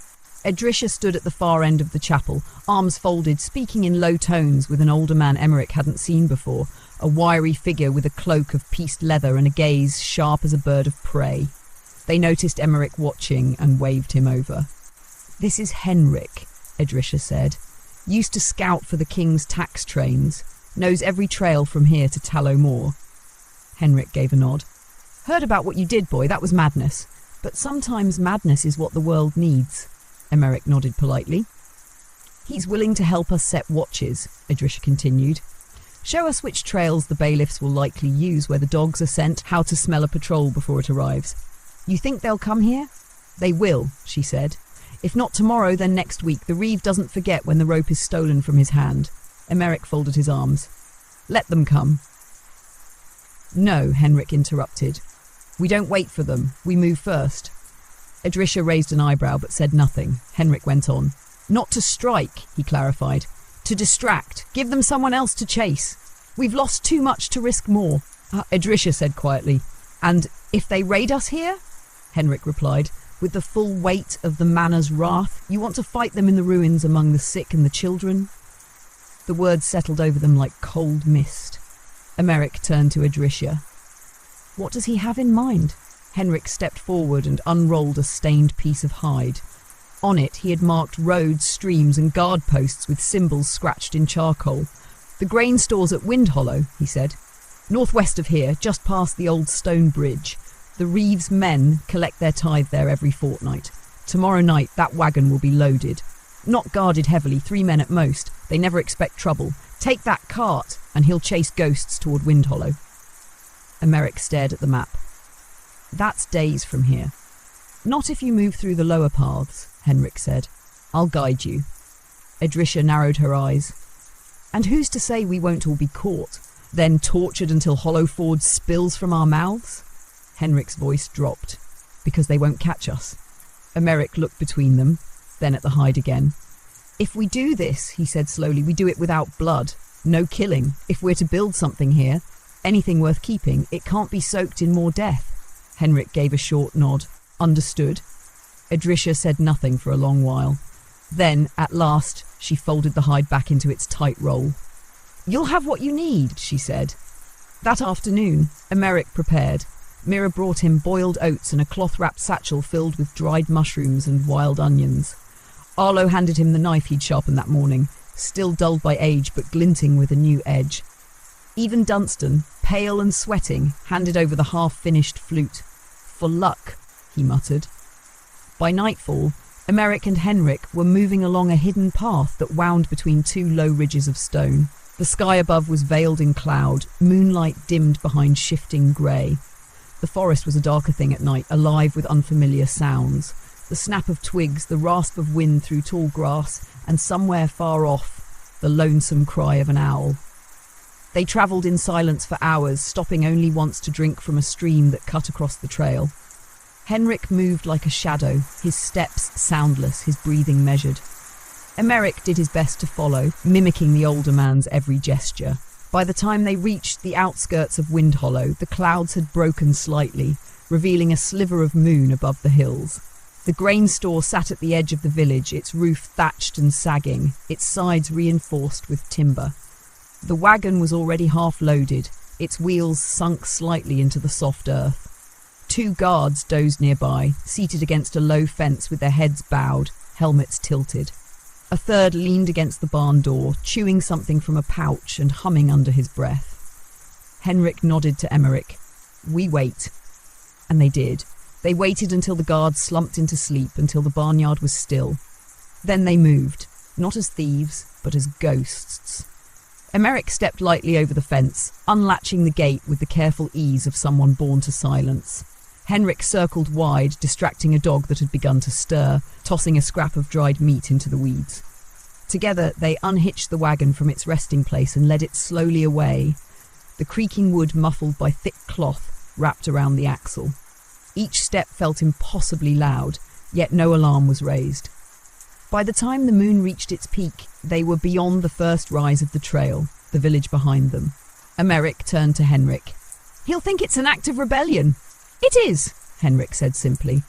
Edrisha stood at the far end of the chapel, arms folded, speaking in low tones with an older man Emmerich hadn't seen before, a wiry figure with a cloak of pieced leather and a gaze sharp as a bird of prey. They noticed Emmerich watching and waved him over. "This is Henrik," Edrisha said. "Used to scout for the king's tax trains. Knows every trail from here to Tallow Moor." Henrik gave a nod. "Heard about what you did, boy. That was madness. But sometimes madness is what the world needs." Emmerich nodded politely. "He's willing to help us set watches," Edrisha continued. "Show us which trails the bailiffs will likely use, where the dogs are sent, how to smell a patrol before it arrives. You think they'll come here?" "They will," she said. "If not tomorrow, then next week. The Reeve doesn't forget when the rope is stolen from his hand." Emmerich folded his arms. "Let them come." "No," Henrik interrupted. "We don't wait for them. We move first." Edrisha raised an eyebrow but said nothing. Henrik went on. "Not to strike," he clarified. "To distract. Give them someone else to chase. We've lost too much to risk more." Edrisha said quietly. "And if they raid us here?" Henrik replied, with the full weight of the manor's wrath. "You want to fight them in the ruins among the sick and the children?" The words settled over them like cold mist. Emmerich turned to Edrisha. "What does he have in mind?" Henrik stepped forward and unrolled a stained piece of hide. On it he had marked roads, streams and guard posts with symbols scratched in charcoal. "The grain stores at Windhollow," he said. "Northwest of here, just past the old stone bridge. The Reeve's men collect their tithe there every fortnight. Tomorrow night that wagon will be loaded. Not guarded heavily, 3 men at most. They never expect trouble. Take that cart and he'll chase ghosts toward Windhollow." Emmerich stared at the map. "That's days from here." "Not if you move through the lower paths," Henrik said. "I'll guide you." Edrisha narrowed her eyes. And who's to say we won't all be caught, then tortured until Hollowford spills from our mouths? Henrik's voice dropped. Because they won't catch us. Emeric looked between them, then at the hide again. If we do this, he said slowly, we do it without blood. No killing. If we're to build something here, anything worth keeping, it can't be soaked in more death. Henrik gave a short nod. Understood. Edrisha said nothing for a long while. Then, at last, she folded the hide back into its tight roll. You'll have what you need, she said. That afternoon, Emeric prepared. Mira brought him boiled oats and a cloth-wrapped satchel filled with dried mushrooms and wild onions. Arlo handed him the knife he'd sharpened that morning, still dulled by age but glinting with a new edge. Even Dunstan, pale and sweating, handed over the half-finished flute. For luck, he muttered. By nightfall, Emeric and Henrik were moving along a hidden path that wound between two low ridges of stone. The sky above was veiled in cloud, moonlight dimmed behind shifting grey. The forest was a darker thing at night, alive with unfamiliar sounds. The snap of twigs, the rasp of wind through tall grass, and somewhere far off, the lonesome cry of an owl. They travelled in silence for hours, stopping only once to drink from a stream that cut across the trail. Henrik moved like a shadow, his steps soundless, his breathing measured. Emeric did his best to follow, mimicking the older man's every gesture. By the time they reached the outskirts of Wind Hollow, the clouds had broken slightly, revealing a sliver of moon above the hills. The grain store sat at the edge of the village, its roof thatched and sagging, its sides reinforced with timber. The wagon was already half-loaded, its wheels sunk slightly into the soft earth. Two guards dozed nearby, seated against a low fence with their heads bowed, helmets tilted. A third leaned against the barn door, chewing something from a pouch and humming under his breath. Henrik nodded to Emeric. We wait. And they did. They waited until the guards slumped into sleep, until the barnyard was still. Then they moved, not as thieves, but as ghosts. Emeric stepped lightly over the fence, unlatching the gate with the careful ease of someone born to silence. Henrik circled wide, distracting a dog that had begun to stir, tossing a scrap of dried meat into the weeds. Together, they unhitched the wagon from its resting place and led it slowly away, the creaking wood muffled by thick cloth wrapped around the axle. Each step felt impossibly loud, yet no alarm was raised. By the time the moon reached its peak, they were beyond the first rise of the trail, the village behind them. Emeric turned to Henrik. He'll think it's an act of rebellion. It is, Henrik said simply.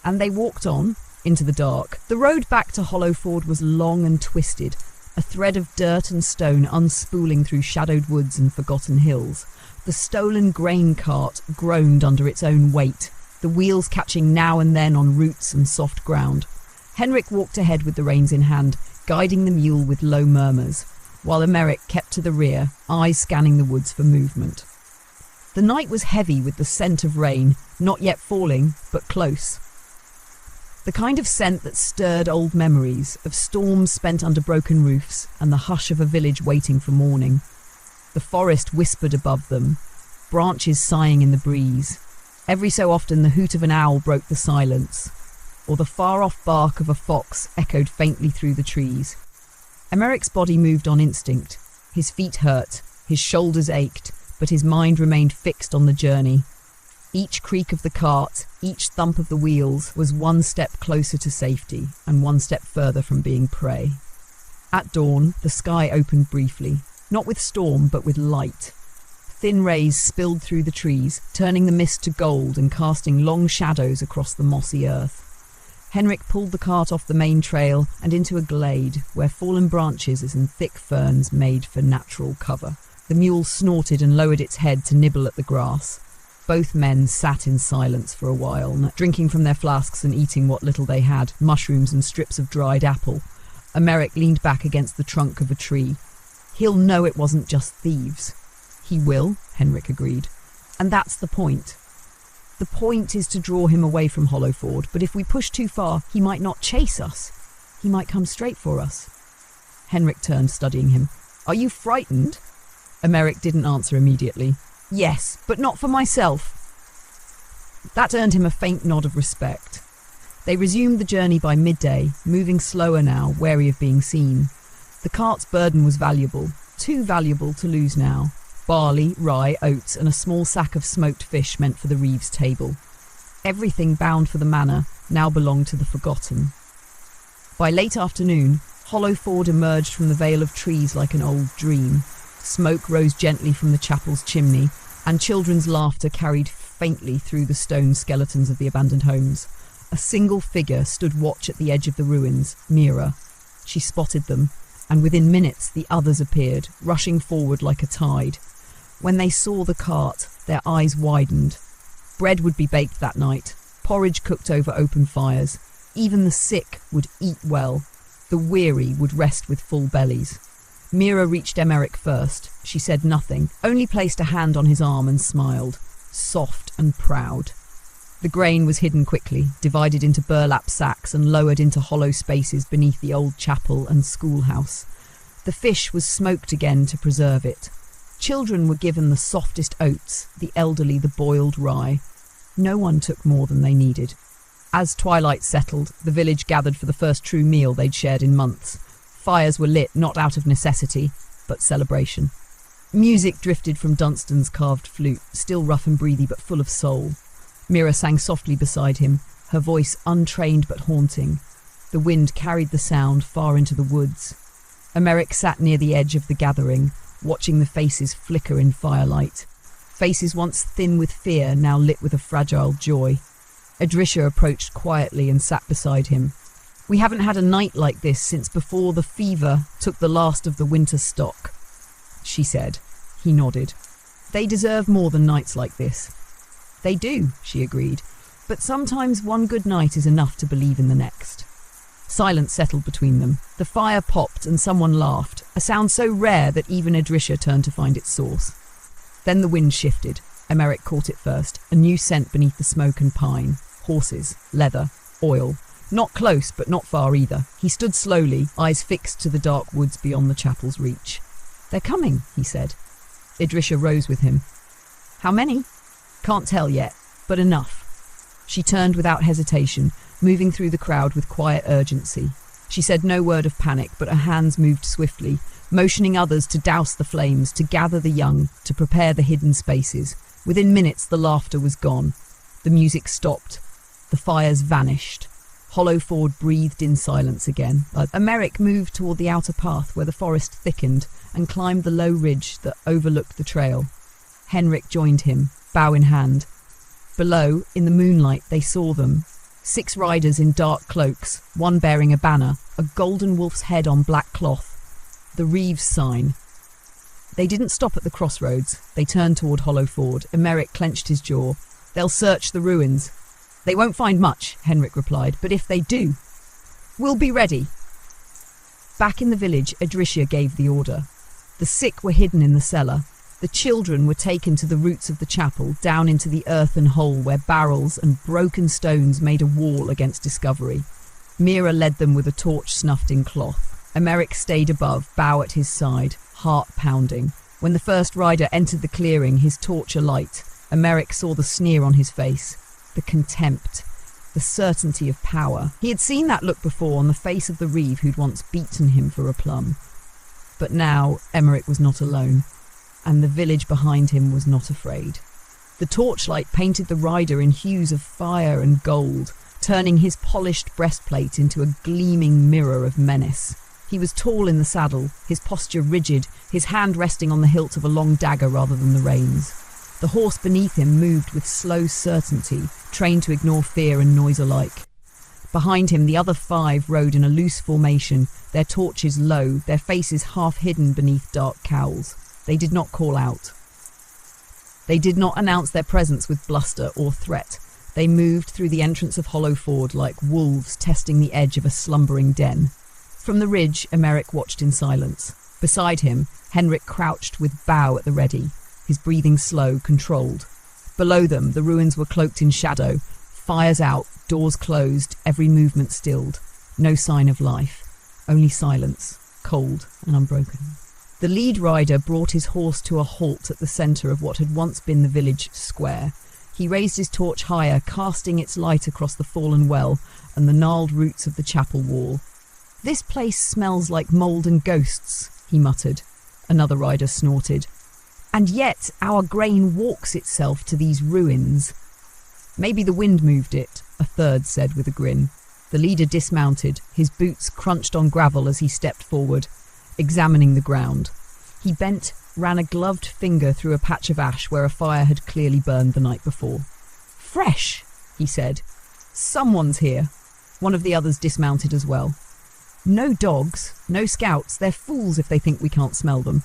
And they walked on, into the dark. The road back to Hollowford was long and twisted, a thread of dirt and stone unspooling through shadowed woods and forgotten hills. The stolen grain cart groaned under its own weight, the wheels catching now and then on roots and soft ground. Henrik walked ahead with the reins in hand, guiding the mule with low murmurs, while Emeric kept to the rear, eyes scanning the woods for movement. The night was heavy with the scent of rain, not yet falling, but close. The kind of scent that stirred old memories of storms spent under broken roofs and the hush of a village waiting for morning. The forest whispered above them, branches sighing in the breeze. Every so often the hoot of an owl broke the silence, or the far-off bark of a fox echoed faintly through the trees. Emeric's body moved on instinct. His feet hurt, his shoulders ached, but his mind remained fixed on the journey. Each creak of the cart, each thump of the wheels was one step closer to safety and one step further from being prey. At dawn, the sky opened briefly, not with storm but with light. Thin rays spilled through the trees, turning the mist to gold and casting long shadows across the mossy earth. Henrik pulled the cart off the main trail and into a glade where fallen branches and thick ferns made for natural cover. The mule snorted and lowered its head to nibble at the grass. Both men sat in silence for a while, drinking from their flasks and eating what little they had, mushrooms and strips of dried apple. Emeric leaned back against the trunk of a tree. He'll know it wasn't just thieves. He will, Henrik agreed. And that's the point. The point is to draw him away from Hollowford, but if we push too far, he might not chase us. He might come straight for us. Henrik turned, studying him. Are you frightened? Emeric didn't answer immediately. Yes, but not for myself. That earned him a faint nod of respect. They resumed the journey by midday, moving slower now, wary of being seen. The cart's burden was valuable. too valuable to lose now. Barley, rye, oats, and a small sack of smoked fish meant for the Reeves table. Everything bound for the manor now belonged to the forgotten. By late afternoon, Hollowford emerged from the veil of trees like an old dream. Smoke rose gently from the chapel's chimney, and children's laughter carried faintly through the stone skeletons of the abandoned homes. A single figure stood watch at the edge of the ruins, Mira. She spotted them, and within minutes the others appeared, rushing forward like a tide. When they saw the cart, their eyes widened. Bread would be baked that night, porridge cooked over open fires. Even the sick would eat well. The weary would rest with full bellies. Mira reached Emmerich first. She said nothing, only placed a hand on his arm and smiled, soft and proud. The grain was hidden quickly, divided into burlap sacks and lowered into hollow spaces beneath the old chapel and schoolhouse. The fish was smoked again to preserve it. Children were given the softest oats, the elderly the boiled rye. No one took more than they needed. As twilight settled, the village gathered for the first true meal they'd shared in months. Fires were lit not out of necessity, but celebration. Music drifted from Dunstan's carved flute, still rough and breathy but full of soul. Mira sang softly beside him, her voice untrained but haunting. The wind carried the sound far into the woods. Emmerich sat near the edge of the gathering, watching the faces flicker in firelight. Faces once thin with fear, now lit with a fragile joy. Edrisha approached quietly and sat beside him. "We haven't had a night like this since before the fever took the last of the winter stock," she said. He nodded. "They deserve more than nights like this." "They do," she agreed, "but sometimes one good night is enough to believe in the next." Silence settled between them. The fire popped and someone laughed, a sound so rare that even Edrisha turned to find its source. Then the wind shifted. Emmerich caught it first, a new scent beneath the smoke and pine. Horses, leather, oil. Not close, but not far either. He stood slowly, eyes fixed to the dark woods beyond the chapel's reach. "They're coming," he said. Edrisha rose with him. "How many?" "Can't tell yet, but enough." She turned without hesitation, moving through the crowd with quiet urgency. She said no word of panic, but her hands moved swiftly, motioning others to douse the flames, to gather the young, to prepare the hidden spaces. Within minutes, the laughter was gone. The music stopped. The fires vanished. Hollowford breathed in silence again. Emmerich moved toward the outer path where the forest thickened and climbed the low ridge that overlooked the trail. Henrik joined him, bow in hand. Below, in the moonlight, they saw them. 6 riders in dark cloaks, one bearing a banner, a golden wolf's head on black cloth. The Reeves sign. They didn't stop at the crossroads. They turned toward Hollowford. Emmerich clenched his jaw. "They'll search the ruins." "They won't find much," Henrik replied, "but if they do, we'll be ready." Back in the village, Edrisha gave the order. The sick were hidden in the cellar. The children were taken to the roots of the chapel, down into the earthen hole where barrels and broken stones made a wall against discovery. Mira led them with a torch snuffed in cloth. Emmerich stayed above, bow at his side, heart pounding. When the first rider entered the clearing, his torch alight, Emmerich saw the sneer on his face, the contempt, the certainty of power. He had seen that look before on the face of the Reeve who'd once beaten him for a plum. But now Emmerich was not alone, and the village behind him was not afraid. The torchlight painted the rider in hues of fire and gold, turning his polished breastplate into a gleaming mirror of menace. He was tall in the saddle, his posture rigid, his hand resting on the hilt of a long dagger rather than the reins. The horse beneath him moved with slow certainty, trained to ignore fear and noise alike. Behind him, the other 5 rode in a loose formation, their torches low, their faces half hidden beneath dark cowls. They did not call out. They did not announce their presence with bluster or threat. They moved through the entrance of Hollowford like wolves testing the edge of a slumbering den. From the ridge, Emmerich watched in silence. Beside him, Henrik crouched with bow at the ready, his breathing slow, controlled. Below them, the ruins were cloaked in shadow, fires out, doors closed, every movement stilled. No sign of life, only silence, cold and unbroken. The lead rider brought his horse to a halt at the centre of what had once been the village square. He raised his torch higher, casting its light across the fallen well and the gnarled roots of the chapel wall. "This place smells like mould and ghosts," he muttered. another rider snorted. "And yet our grain walks itself to these ruins." "Maybe the wind moved it," a third said with a grin. The leader dismounted, his boots crunched on gravel as he stepped forward, examining the ground. He bent, ran a gloved finger through a patch of ash where a fire had clearly burned the night before. "Fresh," he said. "Someone's here." One of the others dismounted as well. "No dogs, no scouts, they're fools if they think we can't smell them."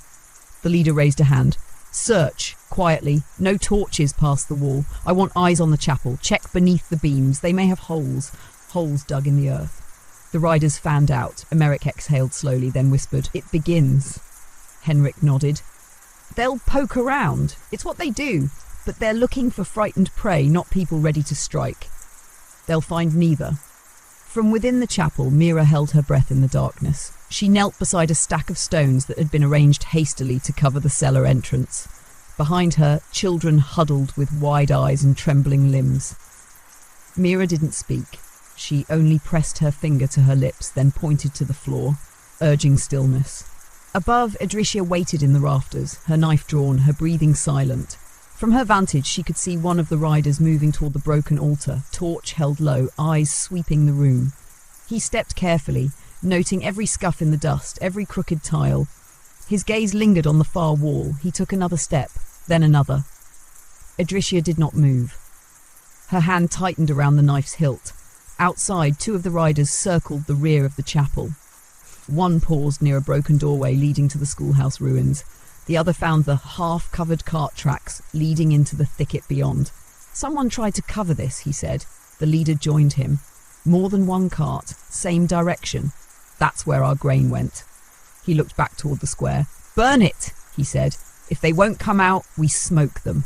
The leader raised a hand. "Search, quietly, no torches past the wall. I want eyes on the chapel. Check beneath the beams, they may have holes dug in the earth." The riders fanned out. Emmerich exhaled slowly, then whispered, "It begins." Henrik nodded. "They'll poke around. It's what they do. But they're looking for frightened prey, not people ready to strike." "They'll find neither." From within the chapel, Mira held her breath in the darkness. She knelt beside a stack of stones that had been arranged hastily to cover the cellar entrance. Behind her, children huddled with wide eyes and trembling limbs. Mira didn't speak. She only pressed her finger to her lips, then pointed to the floor, urging stillness. Above, Adricia waited in the rafters, her knife drawn, her breathing silent. From her vantage, she could see one of the riders moving toward the broken altar, torch held low, eyes sweeping the room. He stepped carefully, noting every scuff in the dust, every crooked tile. His gaze lingered on the far wall. He took another step, then another. Adricia did not move. Her hand tightened around the knife's hilt. Outside, two of the riders circled the rear of the chapel. One paused near a broken doorway leading to the schoolhouse ruins. The other found the half-covered cart tracks leading into the thicket beyond. "Someone tried to cover this," he said. The leader joined him. "More than one cart, same direction. That's where our grain went." He looked back toward the square. "Burn it," he said. "If they won't come out, we smoke them."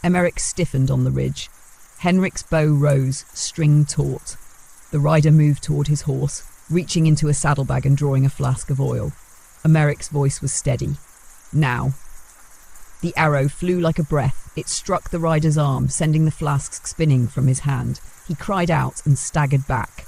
Emmerich stiffened on the ridge. Henrik's bow rose, string taut. The rider moved toward his horse, reaching into a saddlebag and drawing a flask of oil. Emmerich's voice was steady. "Now." The arrow flew like a breath. It struck the rider's arm, sending the flask spinning from his hand. He cried out and staggered back.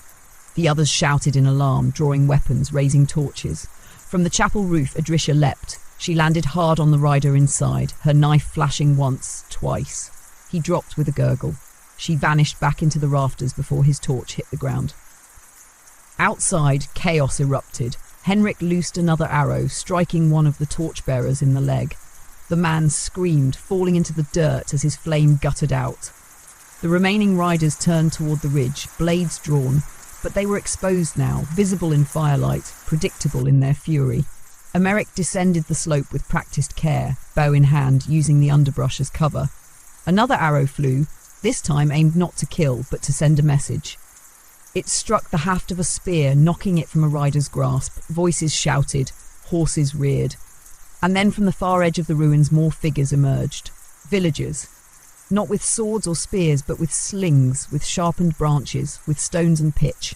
The others shouted in alarm, drawing weapons, raising torches. From the chapel roof, Adricia leapt. She landed hard on the rider inside, her knife flashing once, twice. He dropped with a gurgle. She vanished back into the rafters before his torch hit the ground. Outside, chaos erupted. Henrik loosed another arrow, striking one of the torchbearers in the leg. The man screamed, falling into the dirt as his flame guttered out. The remaining riders turned toward the ridge, blades drawn, but they were exposed now, visible in firelight, predictable in their fury. Emmerich descended the slope with practiced care, bow in hand, using the underbrush as cover. Another arrow flew, this time aimed not to kill, but to send a message. It struck the haft of a spear, knocking it from a rider's grasp. Voices shouted, horses reared. And then from the far edge of the ruins more figures emerged. Villagers. Not with swords or spears, but with slings, with sharpened branches, with stones and pitch.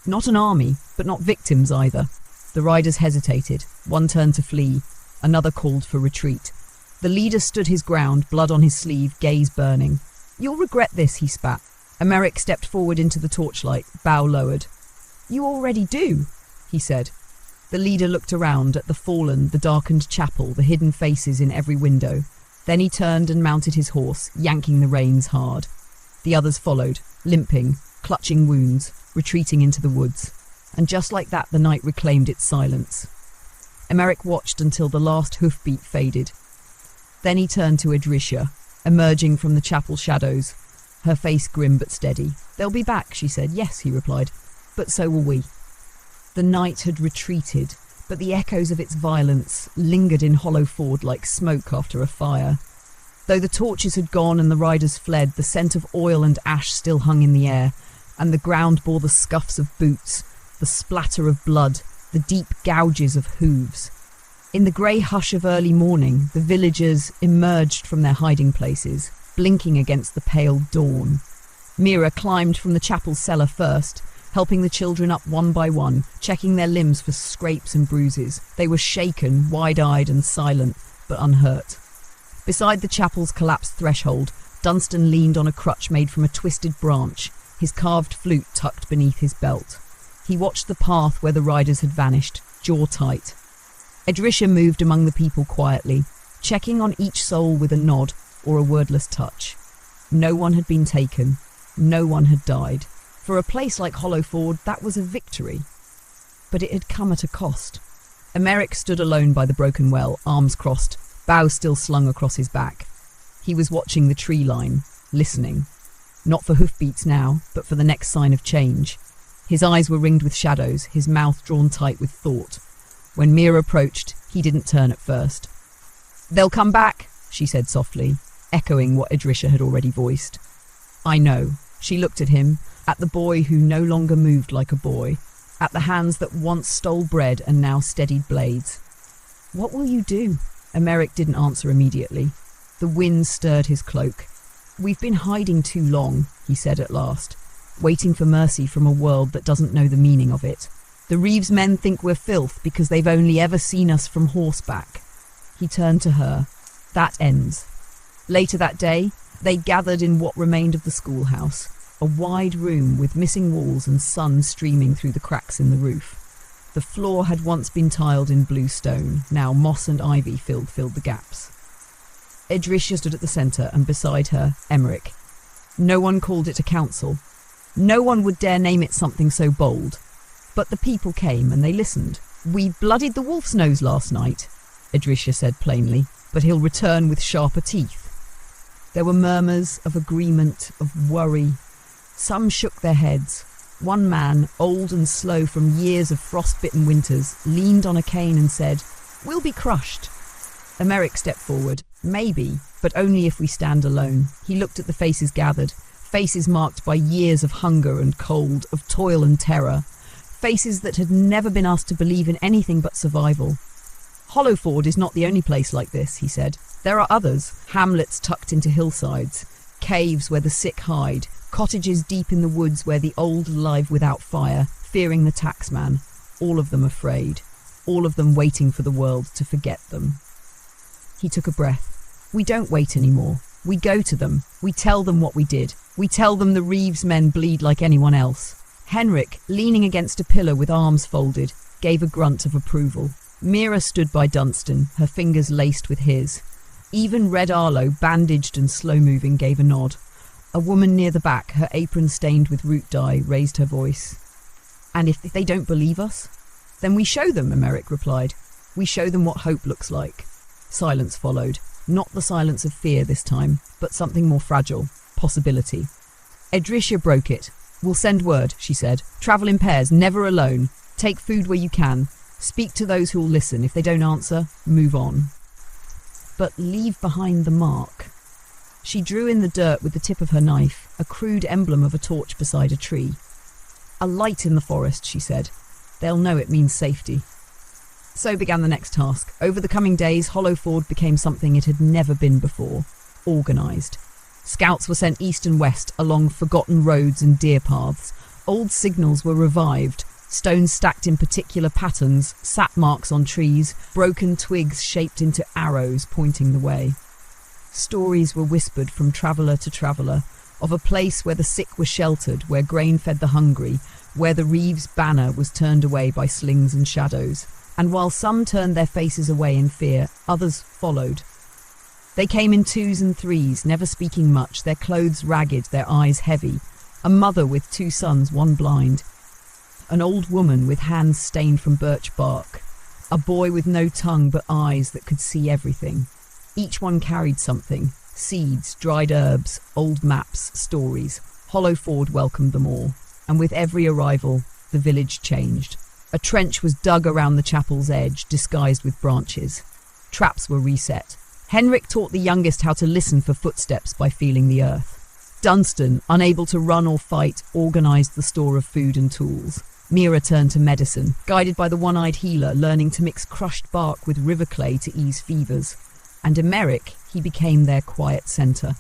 Not an army, but not victims either. The riders hesitated. One turned to flee. Another called for retreat. The leader stood his ground, blood on his sleeve, gaze burning. "You'll regret this," he spat. Emmerich stepped forward into the torchlight, bow lowered. "You already do," he said. The leader looked around at the fallen, the darkened chapel, the hidden faces in every window. Then he turned and mounted his horse, yanking the reins hard. The others followed, limping, clutching wounds, retreating into the woods. And just like that, the night reclaimed its silence. Emmerich watched until the last hoofbeat faded. Then he turned to Adricia, emerging from the chapel shadows, her face grim but steady. "They'll be back," she said. "Yes," he replied, "but so will we." The night had retreated, but the echoes of its violence lingered in hollow ford like smoke after a fire. Though the torches had gone and the riders fled, the scent of oil and ash still hung in the air, and the ground bore the scuffs of boots, the splatter of blood, the deep gouges of hooves. In the grey hush of early morning, the villagers emerged from their hiding places, blinking against the pale dawn. Mira climbed from the chapel cellar first, helping the children up one by one, checking their limbs for scrapes and bruises. They were shaken, wide-eyed and silent, but unhurt. Beside the chapel's collapsed threshold, Dunstan leaned on a crutch made from a twisted branch, his carved flute tucked beneath his belt. He watched the path where the riders had vanished, jaw tight. Edrisha moved among the people quietly, checking on each soul with a nod or a wordless touch. No one had been taken. No one had died. For a place like Hollowford, that was a victory. But it had come at a cost. Emeric stood alone by the broken well, arms crossed, bow still slung across his back. He was watching the tree line, listening. Not for hoofbeats now, but for the next sign of change. His eyes were ringed with shadows, his mouth drawn tight with thought. When Mira approached, he didn't turn at first. "They'll come back," she said softly, echoing what Edrisha had already voiced. "I know." She looked at him, at the boy who no longer moved like a boy, at the hands that once stole bread and now steadied blades. "What will you do?" Emeric didn't answer immediately. The wind stirred his cloak. "We've been hiding too long," he said at last, waiting for mercy from a world that doesn't know the meaning of it. "The Reeves men think we're filth because they've only ever seen us from horseback." He turned to her. "That ends." Later that day, they gathered in what remained of the schoolhouse, a wide room with missing walls and sun streaming through the cracks in the roof. The floor had once been tiled in blue stone, now moss and ivy filled the gaps. Edrisha stood at the centre, and beside her, Emeric. No one called it a council. No one would dare name it something so bold. But the people came, and they listened. "We bloodied the wolf's nose last night," Edrisha said plainly, "but he'll return with sharper teeth." There were murmurs of agreement, of worry. Some shook their heads. One man, old and slow from years of frost-bitten winters, leaned on a cane and said, "We'll be crushed." Emeric stepped forward. "Maybe, but only if we stand alone." He looked at the faces gathered, faces marked by years of hunger and cold, of toil and terror, faces that had never been asked to believe in anything but survival. "Hollowford is not the only place like this," he said. "There are others, hamlets tucked into hillsides, caves where the sick hide, cottages deep in the woods where the old live without fire, fearing the taxman, all of them afraid, all of them waiting for the world to forget them." He took a breath. "We don't wait anymore. We go to them. We tell them what we did. We tell them the Reeves men bleed like anyone else." Henrik, leaning against a pillar with arms folded, gave a grunt of approval. Mira stood by Dunstan, her fingers laced with his. Even Red Arlo, bandaged and slow-moving, gave a nod. A woman near the back, her apron stained with root dye, raised her voice. "And if they don't believe us? Then we show them," Emeric replied. "We show them what hope looks like." Silence followed. Not the silence of fear this time, but something more fragile. Possibility. Edrisha broke it. "We'll send word," she said. "Travel in pairs, never alone. Take food where you can. Speak to those who'll listen. If they don't answer, move on. But leave behind the mark." She drew in the dirt with the tip of her knife, a crude emblem of a torch beside a tree. "A light in the forest," she said. "They'll know it means safety." So began the next task. Over the coming days, Hollowford became something it had never been before. Organised. Scouts were sent east and west, along forgotten roads and deer paths. Old signals were revived. Stones stacked in particular patterns, sap marks on trees, broken twigs shaped into arrows pointing the way. Stories were whispered from traveller to traveller, of a place where the sick were sheltered, where grain fed the hungry, where the Reeves' banner was turned away by slings and shadows. And while some turned their faces away in fear, others followed. They came in twos and threes, never speaking much, their clothes ragged, their eyes heavy. A mother with 2 sons, one blind. An old woman with hands stained from birch bark. A boy with no tongue but eyes that could see everything. Each one carried something. Seeds, dried herbs, old maps, stories. Hollowford welcomed them all. And with every arrival, the village changed. A trench was dug around the chapel's edge, disguised with branches. Traps were reset. Henrik taught the youngest how to listen for footsteps by feeling the earth. Dunstan, unable to run or fight, organised the store of food and tools. Mira turned to medicine, guided by the one-eyed healer, learning to mix crushed bark with river clay to ease fevers. And Emeric, he became their quiet centre.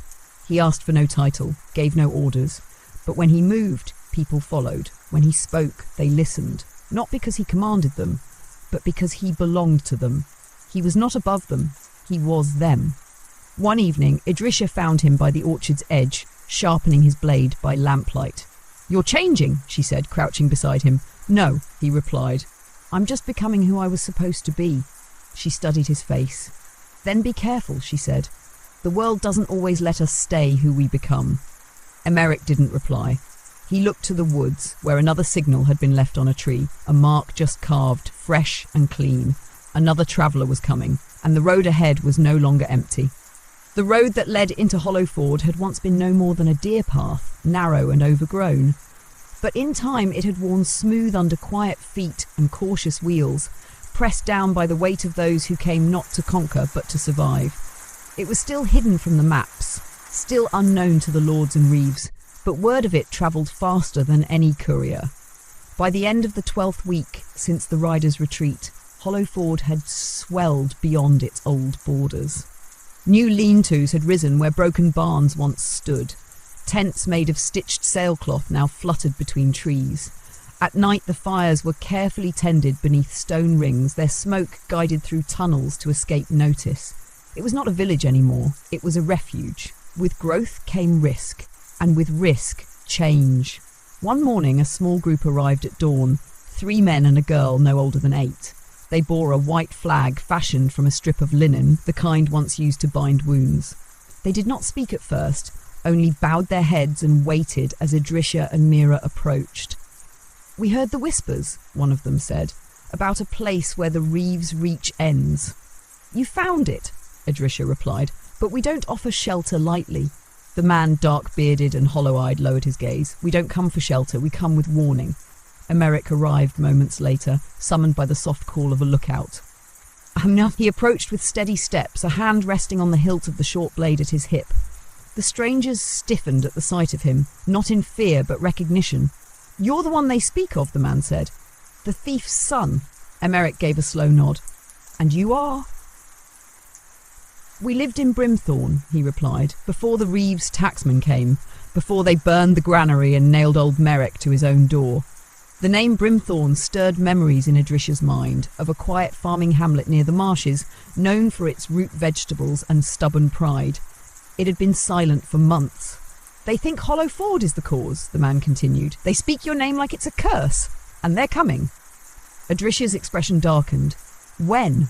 He asked for no title, gave no orders. But when he moved, people followed. When he spoke, they listened. Not because he commanded them, but because he belonged to them. He was not above them, he was them. One evening, Edrisha found him by the orchard's edge, sharpening his blade by lamplight. "You're changing," she said, crouching beside him. "No," he replied. "I'm just becoming who I was supposed to be." She studied his face. "Then be careful," she said. "The world doesn't always let us stay who we become." Emmerich didn't reply. He looked to the woods, where another signal had been left on a tree, a mark just carved, fresh and clean. Another traveller was coming, and the road ahead was no longer empty. The road that led into Hollowford had once been no more than a deer path, narrow and overgrown. But in time it had worn smooth under quiet feet and cautious wheels, pressed down by the weight of those who came not to conquer but to survive. It was still hidden from the maps, still unknown to the lords and reeves, but word of it travelled faster than any courier. By the end of the 12th week since the riders' retreat, Hollowford had swelled beyond its old borders. New lean-tos had risen where broken barns once stood. Tents made of stitched sailcloth now fluttered between trees. At night the fires were carefully tended beneath stone rings, their smoke guided through tunnels to escape notice. It was not a village anymore, it was a refuge. With growth came risk, and with risk, change. One morning a small group arrived at dawn, 3 men and a girl no older than 8. They bore a white flag fashioned from a strip of linen, the kind once used to bind wounds. They did not speak at first, only bowed their heads and waited as Idrisha and Mira approached. "We heard the whispers," one of them said, "about a place where the Reeves' reach ends." "You found it," Idrisha replied, "but we don't offer shelter lightly." The man, dark-bearded and hollow-eyed, lowered his gaze. "We don't come for shelter, we come with warning." Emmerich arrived moments later, summoned by the soft call of a lookout. He approached with steady steps, a hand resting on the hilt of the short blade at his hip. The strangers stiffened at the sight of him, not in fear but recognition. "You're the one they speak of," the man said. "The thief's son." Emmerich gave a slow nod. "And you are?" "We lived in Brimthorn," he replied, "before the Reeves tacksmen came, before they burned the granary and nailed old Merrick to his own door." The name Brimthorn stirred memories in Idrisha's mind of a quiet farming hamlet near the marshes, known for its root vegetables and stubborn pride. It had been silent for months. "They think Hollowford is the cause," the man continued. "They speak your name like it's a curse, and they're coming." Idrisha's expression darkened. "When?"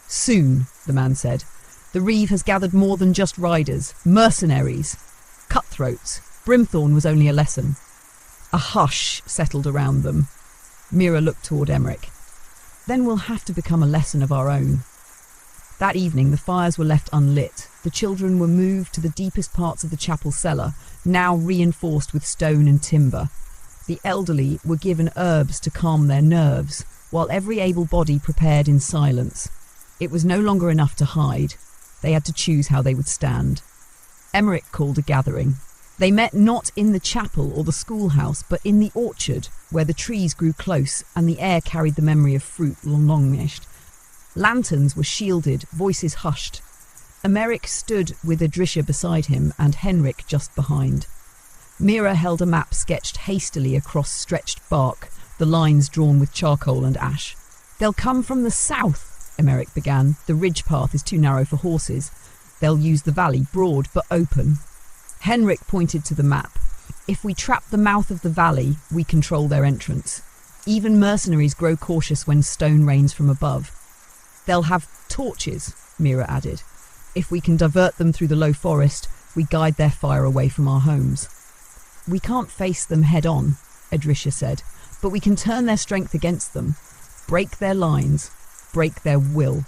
"Soon," the man said. "The Reeve has gathered more than just riders, mercenaries, cutthroats. Brimthorn was only a lesson." A hush settled around them. Mira looked toward Emmerich. "Then we'll have to become a lesson of our own." That evening the fires were left unlit. The children were moved to the deepest parts of the chapel cellar, now reinforced with stone and timber. The elderly were given herbs to calm their nerves, while every able body prepared in silence. It was no longer enough to hide. They had to choose how they would stand. Emmerich called a gathering. They met not in the chapel or the schoolhouse, but in the orchard, where the trees grew close and the air carried the memory of fruit long missed. Lanterns were shielded, voices hushed. Emmerich stood with Idrisha beside him and Henrik just behind. Mira held a map sketched hastily across stretched bark, the lines drawn with charcoal and ash. "They'll come from the south," Emmerich began. "The ridge path is too narrow for horses. They'll use the valley, broad but open." Henrik pointed to the map. "If we trap the mouth of the valley, we control their entrance. Even mercenaries grow cautious when stone rains from above." "They'll have torches," Mira added. "If we can divert them through the low forest, we guide their fire away from our homes." "We can't face them head-on," Idrisha said, "but we can turn their strength against them, break their lines, break their will."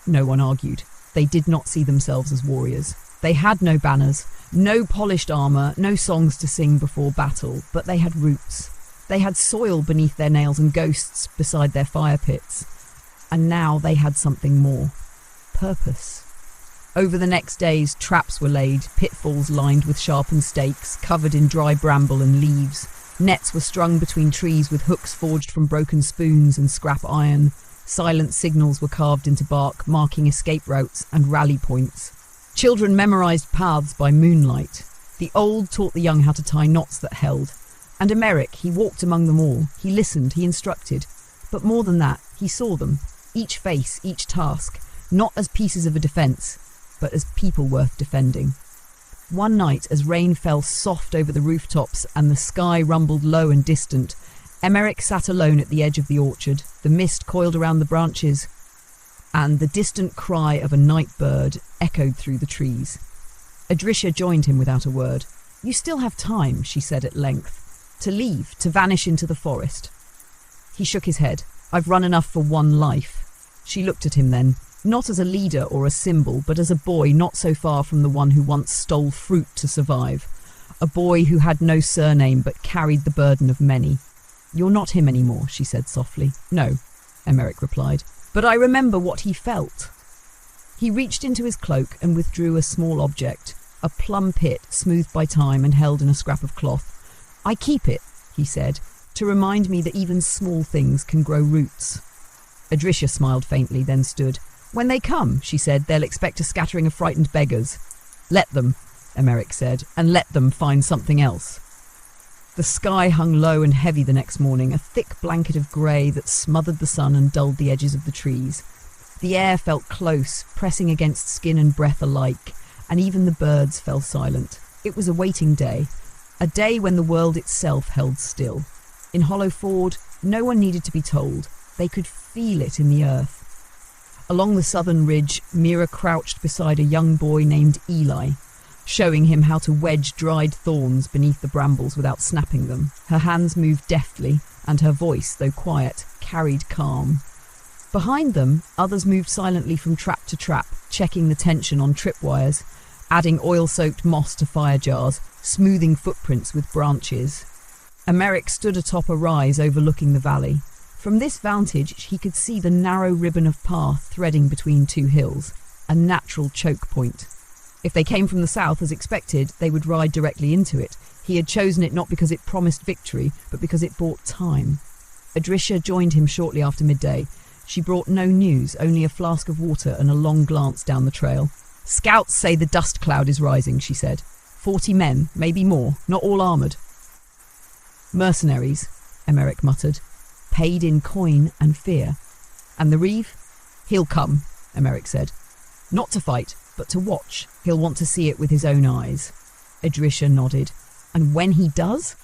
No one argued. They did not see themselves as warriors. They had no banners, no polished armour, no songs to sing before battle, but they had roots. They had soil beneath their nails and ghosts beside their fire pits. And now they had something more. Purpose. Over the next days, traps were laid, pitfalls lined with sharpened stakes, covered in dry bramble and leaves. Nets were strung between trees with hooks forged from broken spoons and scrap iron. Silent signals were carved into bark, marking escape routes and rally points. Children memorised paths by moonlight. The old taught the young how to tie knots that held. And Emmerich, he walked among them all. He listened, he instructed. But more than that, he saw them, each face, each task, not as pieces of a defence, but as people worth defending. One night, as rain fell soft over the rooftops and the sky rumbled low and distant, Emmerich sat alone at the edge of the orchard, the mist coiled around the branches, and the distant cry of a night bird echoed through the trees. Adrisha joined him without a word. "You still have time," she said at length, "to leave, to vanish into the forest." He shook his head. "I've run enough for one life." She looked at him then, not as a leader or a symbol, but as a boy not so far from the one who once stole fruit to survive. A boy who had no surname but carried the burden of many. "You're not him anymore," she said softly. "No," Emmerich replied, "but I remember what he felt." He reached into his cloak and withdrew a small object, a plum pit smoothed by time and held in a scrap of cloth. "I keep it," he said, "to remind me that even small things can grow roots." Adrisha smiled faintly, then stood. "When they come," she said, "they'll expect a scattering of frightened beggars." "Let them," Emmerich said, "and let them find something else." The sky hung low and heavy the next morning, a thick blanket of grey that smothered the sun and dulled the edges of the trees. The air felt close, pressing against skin and breath alike, and even the birds fell silent. It was a waiting day, a day when the world itself held still. In Hollow Ford, no one needed to be told. They could feel it in the earth. Along the southern ridge, Mira crouched beside a young boy named Eli, showing him how to wedge dried thorns beneath the brambles without snapping them. Her hands moved deftly, and her voice, though quiet, carried calm. Behind them, others moved silently from trap to trap, checking the tension on tripwires, adding oil-soaked moss to fire jars, smoothing footprints with branches. Emmerich stood atop a rise overlooking the valley. From this vantage, he could see the narrow ribbon of path threading between two hills, a natural choke point. If they came from the south as expected, they would ride directly into it. He had chosen it not because it promised victory, but because it bought time. Adrisha joined him shortly after midday. She brought no news, only a flask of water and a long glance down the trail. "Scouts say the dust cloud is rising," she said. 40 men, maybe more, not all armoured." "Mercenaries," Emmerich muttered, "paid in coin and fear. And the Reeve?" "He'll come," Emmerich said. "Not to fight, but to watch. He'll want to see it with his own eyes." Adrisha nodded. "And when he does?"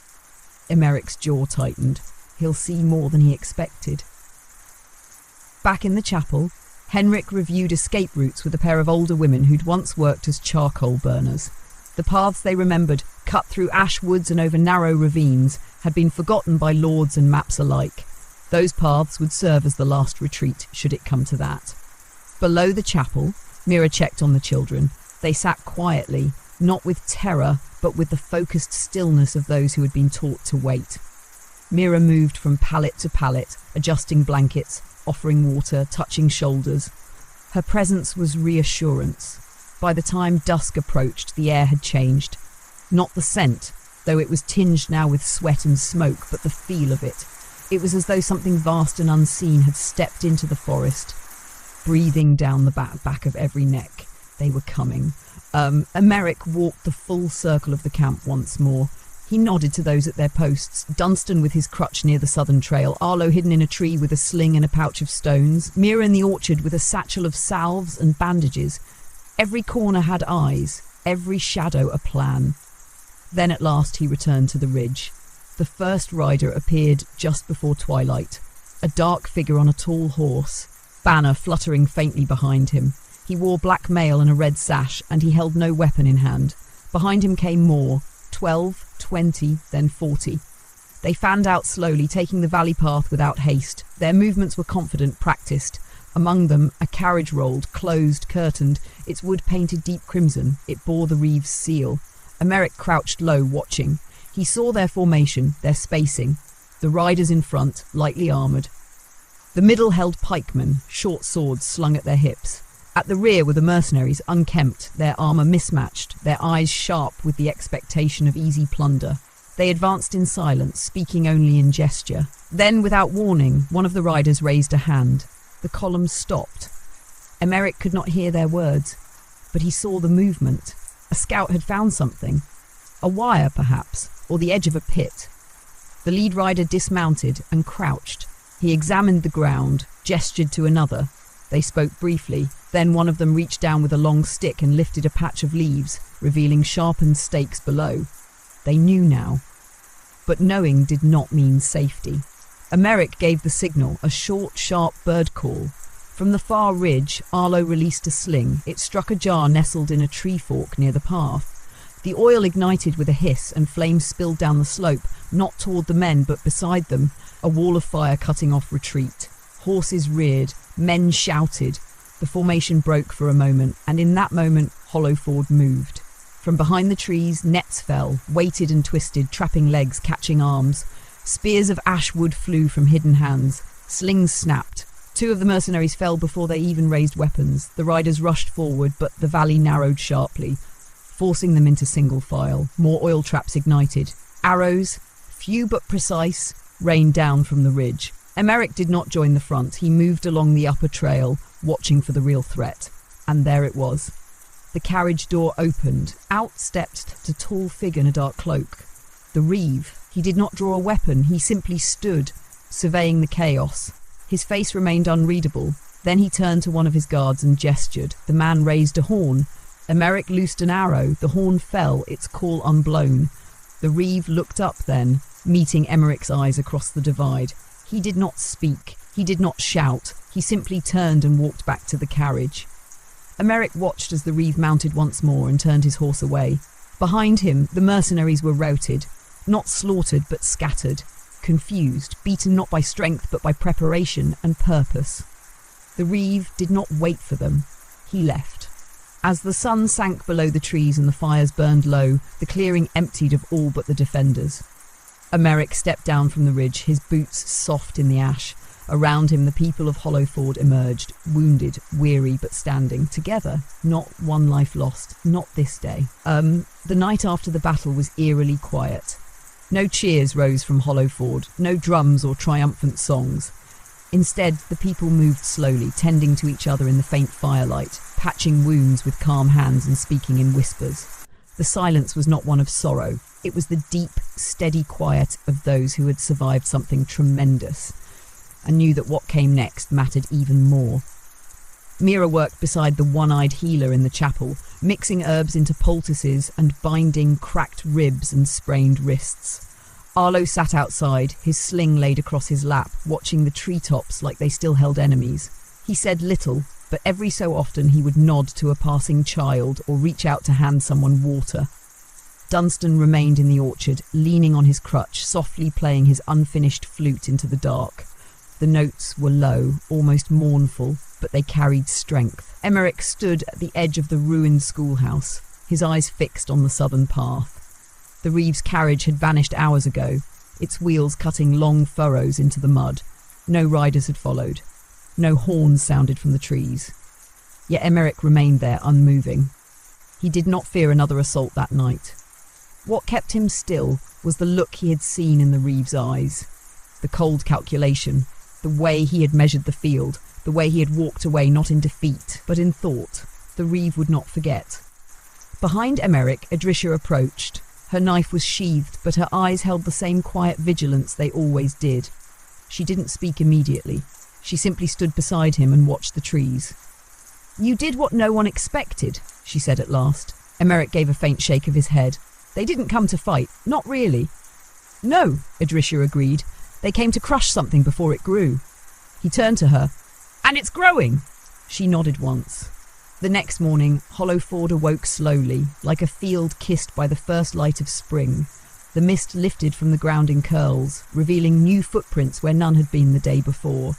Emmerich's jaw tightened. "He'll see more than he expected." Back in the chapel, Henrik reviewed escape routes with a pair of older women who'd once worked as charcoal burners. The paths they remembered, cut through ash woods and over narrow ravines, had been forgotten by lords and maps alike. Those paths would serve as the last retreat, should it come to that. Below the chapel, Mira checked on the children. They sat quietly, not with terror, but with the focused stillness of those who had been taught to wait. Mira moved from pallet to pallet, adjusting blankets, offering water, touching shoulders. Her presence was reassurance. By the time dusk approached, the air had changed. Not the scent, though it was tinged now with sweat and smoke, but the feel of it. It was as though something vast and unseen had stepped into the forest, breathing down the back of every neck. They were coming. Emmerich walked the full circle of the camp once more. He nodded to those at their posts, Dunstan with his crutch near the southern trail, Arlo hidden in a tree with a sling and a pouch of stones, Mira in the orchard with a satchel of salves and bandages. Every corner had eyes, every shadow a plan. Then at last he returned to the ridge. The first rider appeared just before twilight, a dark figure on a tall horse, banner fluttering faintly behind him. He wore black mail and a red sash, and he held no weapon in hand. Behind him came more, 12, 20, then 40. They fanned out slowly, taking the valley path without haste. Their movements were confident, practiced. Among them, a carriage rolled, closed, curtained, its wood painted deep crimson. It bore the Reeve's seal. Emmerich crouched low, watching. He saw their formation, their spacing. The riders in front, lightly armoured. The middle held pikemen, short swords slung at their hips. At the rear were the mercenaries, unkempt, their armour mismatched, their eyes sharp with the expectation of easy plunder. They advanced in silence, speaking only in gesture. Then, without warning, one of the riders raised a hand. The column stopped. Emmerich could not hear their words, but he saw the movement. A scout had found something. A wire, perhaps, or the edge of a pit. The lead rider dismounted and crouched. He examined the ground, gestured to another. They spoke briefly. Then one of them reached down with a long stick and lifted a patch of leaves, revealing sharpened stakes below. They knew now. But knowing did not mean safety. Emmerich gave the signal, a short, sharp bird call. From the far ridge, Arlo released a sling. It struck a jar nestled in a tree fork near the path. The oil ignited with a hiss and flames spilled down the slope, not toward the men but beside them, a wall of fire cutting off retreat. Horses reared, men shouted. The formation broke for a moment, and in that moment, Hollowford moved. From behind the trees, nets fell, weighted and twisted, trapping legs, catching arms. Spears of ash wood flew from hidden hands. Slings snapped. 2 of the mercenaries fell before they even raised weapons. The riders rushed forward, but the valley narrowed sharply, forcing them into single file. More oil traps ignited. Arrows, few but precise, rained down from the ridge. Emeric did not join the front. He moved along the upper trail, watching for the real threat. And there it was. The carriage door opened. Out stepped a tall figure in a dark cloak. The Reeve. He did not draw a weapon. He simply stood, surveying the chaos. His face remained unreadable. Then he turned to one of his guards and gestured. The man raised a horn. Emeric loosed an arrow. The horn fell, its call unblown. The Reeve looked up then, meeting Emeric's eyes across the divide. He did not speak. He did not shout. He simply turned and walked back to the carriage. Emeric watched as the Reeve mounted once more and turned his horse away. Behind him, the mercenaries were routed, not slaughtered but scattered, confused, beaten not by strength but by preparation and purpose. The Reeve did not wait for them. He left. As the sun sank below the trees and the fires burned low, the clearing emptied of all but the defenders. Emeric stepped down from the ridge, his boots soft in the ash. Around him, the people of Hollowford emerged, wounded, weary, but standing together. Not one life lost, not this day. The night after the battle was eerily quiet. No cheers rose from Hollowford, no drums or triumphant songs. Instead, the people moved slowly, tending to each other in the faint firelight, patching wounds with calm hands and speaking in whispers. The silence was not one of sorrow. It was the deep, steady quiet of those who had survived something tremendous and knew that what came next mattered even more. Mira worked beside the one-eyed healer in the chapel, mixing herbs into poultices and binding cracked ribs and sprained wrists. Arlo sat outside, his sling laid across his lap, watching the treetops like they still held enemies. He said little, but every so often he would nod to a passing child or reach out to hand someone water. Dunstan remained in the orchard, leaning on his crutch, softly playing his unfinished flute into the dark. The notes were low, almost mournful, but they carried strength. Emeric stood at the edge of the ruined schoolhouse, his eyes fixed on the southern path. The Reeve's carriage had vanished hours ago, its wheels cutting long furrows into the mud. No riders had followed. No horns sounded from the trees. Yet Emeric remained there, unmoving. He did not fear another assault that night. What kept him still was the look he had seen in the Reeve's eyes. The cold calculation, the way he had measured the field, the way he had walked away not in defeat, but in thought. The Reeve would not forget. Behind Emeric, Adrisha approached. Her knife was sheathed, but her eyes held the same quiet vigilance they always did. She didn't speak immediately. She simply stood beside him and watched the trees. "You did what no one expected," she said at last. Emeric gave a faint shake of his head. "They didn't come to fight, not really." "No," Adrisha agreed. "They came to crush something before it grew." He turned to her. "And it's growing!" She nodded once. The next morning, Hollowford awoke slowly, like a field kissed by the first light of spring. The mist lifted from the ground in curls, revealing new footprints where none had been the day before.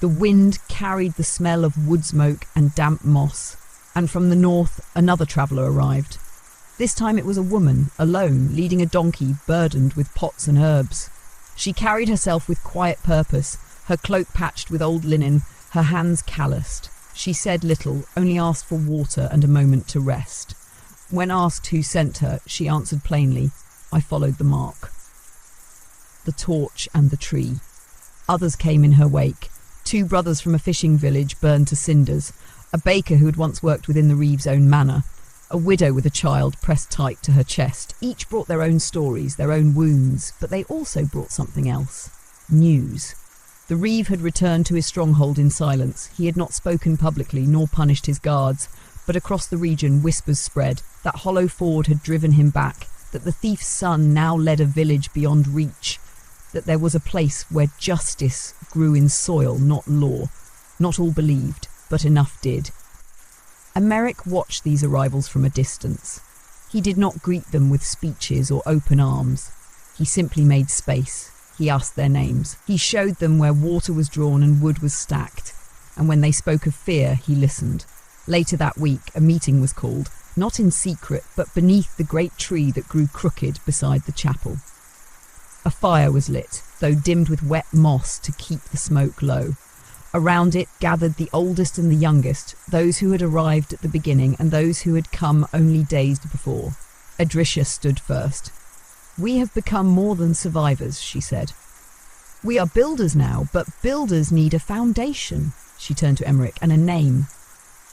The wind carried the smell of wood smoke and damp moss, and from the north, another traveller arrived. This time it was a woman, alone, leading a donkey burdened with pots and herbs. She carried herself with quiet purpose, her cloak patched with old linen, her hands calloused. She said little, only asked for water and a moment to rest. When asked who sent her, she answered plainly, "I followed the mark." The torch and the tree. Others came in her wake. 2 brothers from a fishing village burned to cinders, a baker who had once worked within the Reeve's own manor, a widow with a child pressed tight to her chest. Each brought their own stories, their own wounds, but they also brought something else. News. The Reeve had returned to his stronghold in silence. He had not spoken publicly nor punished his guards, but across the region whispers spread that Hollowford had driven him back, that the thief's son now led a village beyond reach, that there was a place where justice grew in soil, not law. Not all believed, but enough did. Emmerich watched these arrivals from a distance. He did not greet them with speeches or open arms. He simply made space. He asked their names. He showed them where water was drawn and wood was stacked. And when they spoke of fear, he listened. Later that week, a meeting was called, not in secret, but beneath the great tree that grew crooked beside the chapel. A fire was lit, though dimmed with wet moss to keep the smoke low. Around it gathered the oldest and the youngest, those who had arrived at the beginning and those who had come only days before. Adrisha stood first. "We have become more than survivors," she said. "We are builders now, but builders need a foundation." She turned to Emmerich, "and a name."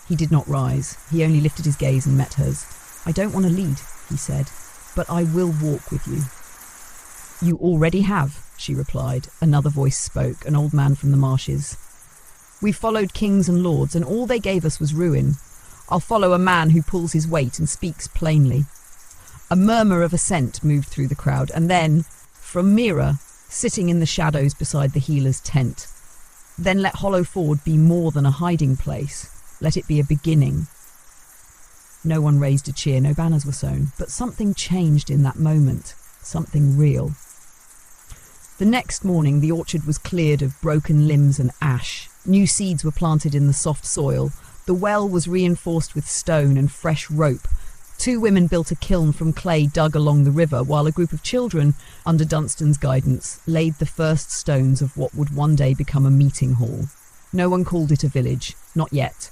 He did not rise. He only lifted his gaze and met hers. "I don't want to lead," he said, "but I will walk with you." "You already have," she replied. Another voice spoke, an old man from the marshes. "We followed kings and lords, and all they gave us was ruin. I'll follow a man who pulls his weight and speaks plainly." A murmur of assent moved through the crowd, and then, from Mira, sitting in the shadows beside the healer's tent, "Then let Hollow Ford be more than a hiding place. Let it be a beginning." No one raised a cheer, no banners were sown, but something changed in that moment, something real. The next morning, the orchard was cleared of broken limbs and ash. New seeds were planted in the soft soil. The well was reinforced with stone and fresh rope. 2 women built a kiln from clay dug along the river, while a group of children, under Dunstan's guidance, laid the first stones of what would one day become a meeting hall. No one called it a village, not yet,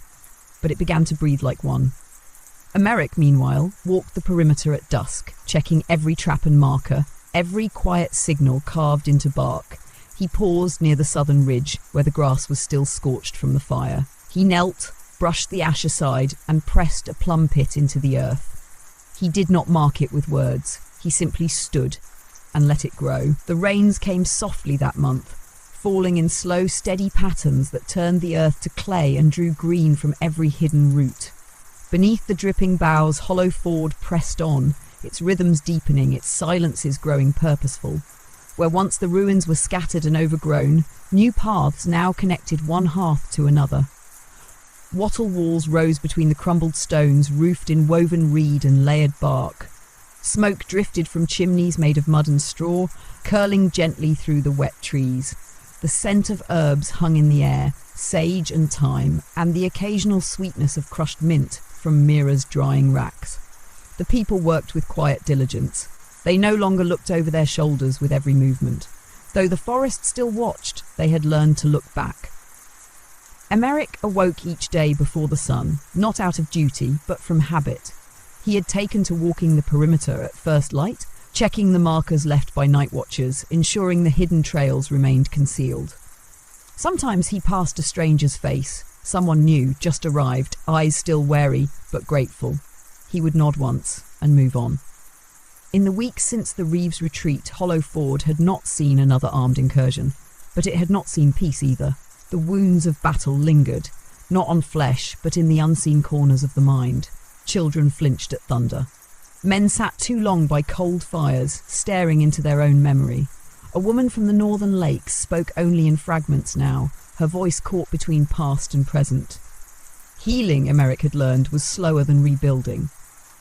but it began to breathe like one. Emmerich, meanwhile, walked the perimeter at dusk, checking every trap and marker, every quiet signal carved into bark. He paused near the southern ridge, where the grass was still scorched from the fire. He knelt, brushed the ash aside, and pressed a plum pit into the earth. He did not mark it with words. He simply stood and let it grow. The rains came softly that month, falling in slow, steady patterns that turned the earth to clay and drew green from every hidden root. Beneath the dripping boughs, Hollow Ford pressed on, its rhythms deepening, its silences growing purposeful. Where once the ruins were scattered and overgrown, new paths now connected one hearth to another. Wattle walls rose between the crumbled stones, roofed in woven reed and layered bark. Smoke drifted from chimneys made of mud and straw, curling gently through the wet trees. The scent of herbs hung in the air, sage and thyme, and the occasional sweetness of crushed mint from Mira's drying racks. The people worked with quiet diligence. They no longer looked over their shoulders with every movement. Though the forest still watched, they had learned to look back. Emmerich awoke each day before the sun, not out of duty, but from habit. He had taken to walking the perimeter at first light, checking the markers left by night watchers, ensuring the hidden trails remained concealed. Sometimes he passed a stranger's face, someone new, just arrived, eyes still wary, but grateful. He would nod once and move on. In the weeks since the Reeves retreat, Hollow Ford had not seen another armed incursion, but it had not seen peace either. The wounds of battle lingered, not on flesh, but in the unseen corners of the mind. Children flinched at thunder. Men sat too long by cold fires, staring into their own memory. A woman from the northern lakes spoke only in fragments now, her voice caught between past and present. Healing, Emmerich had learned, was slower than rebuilding,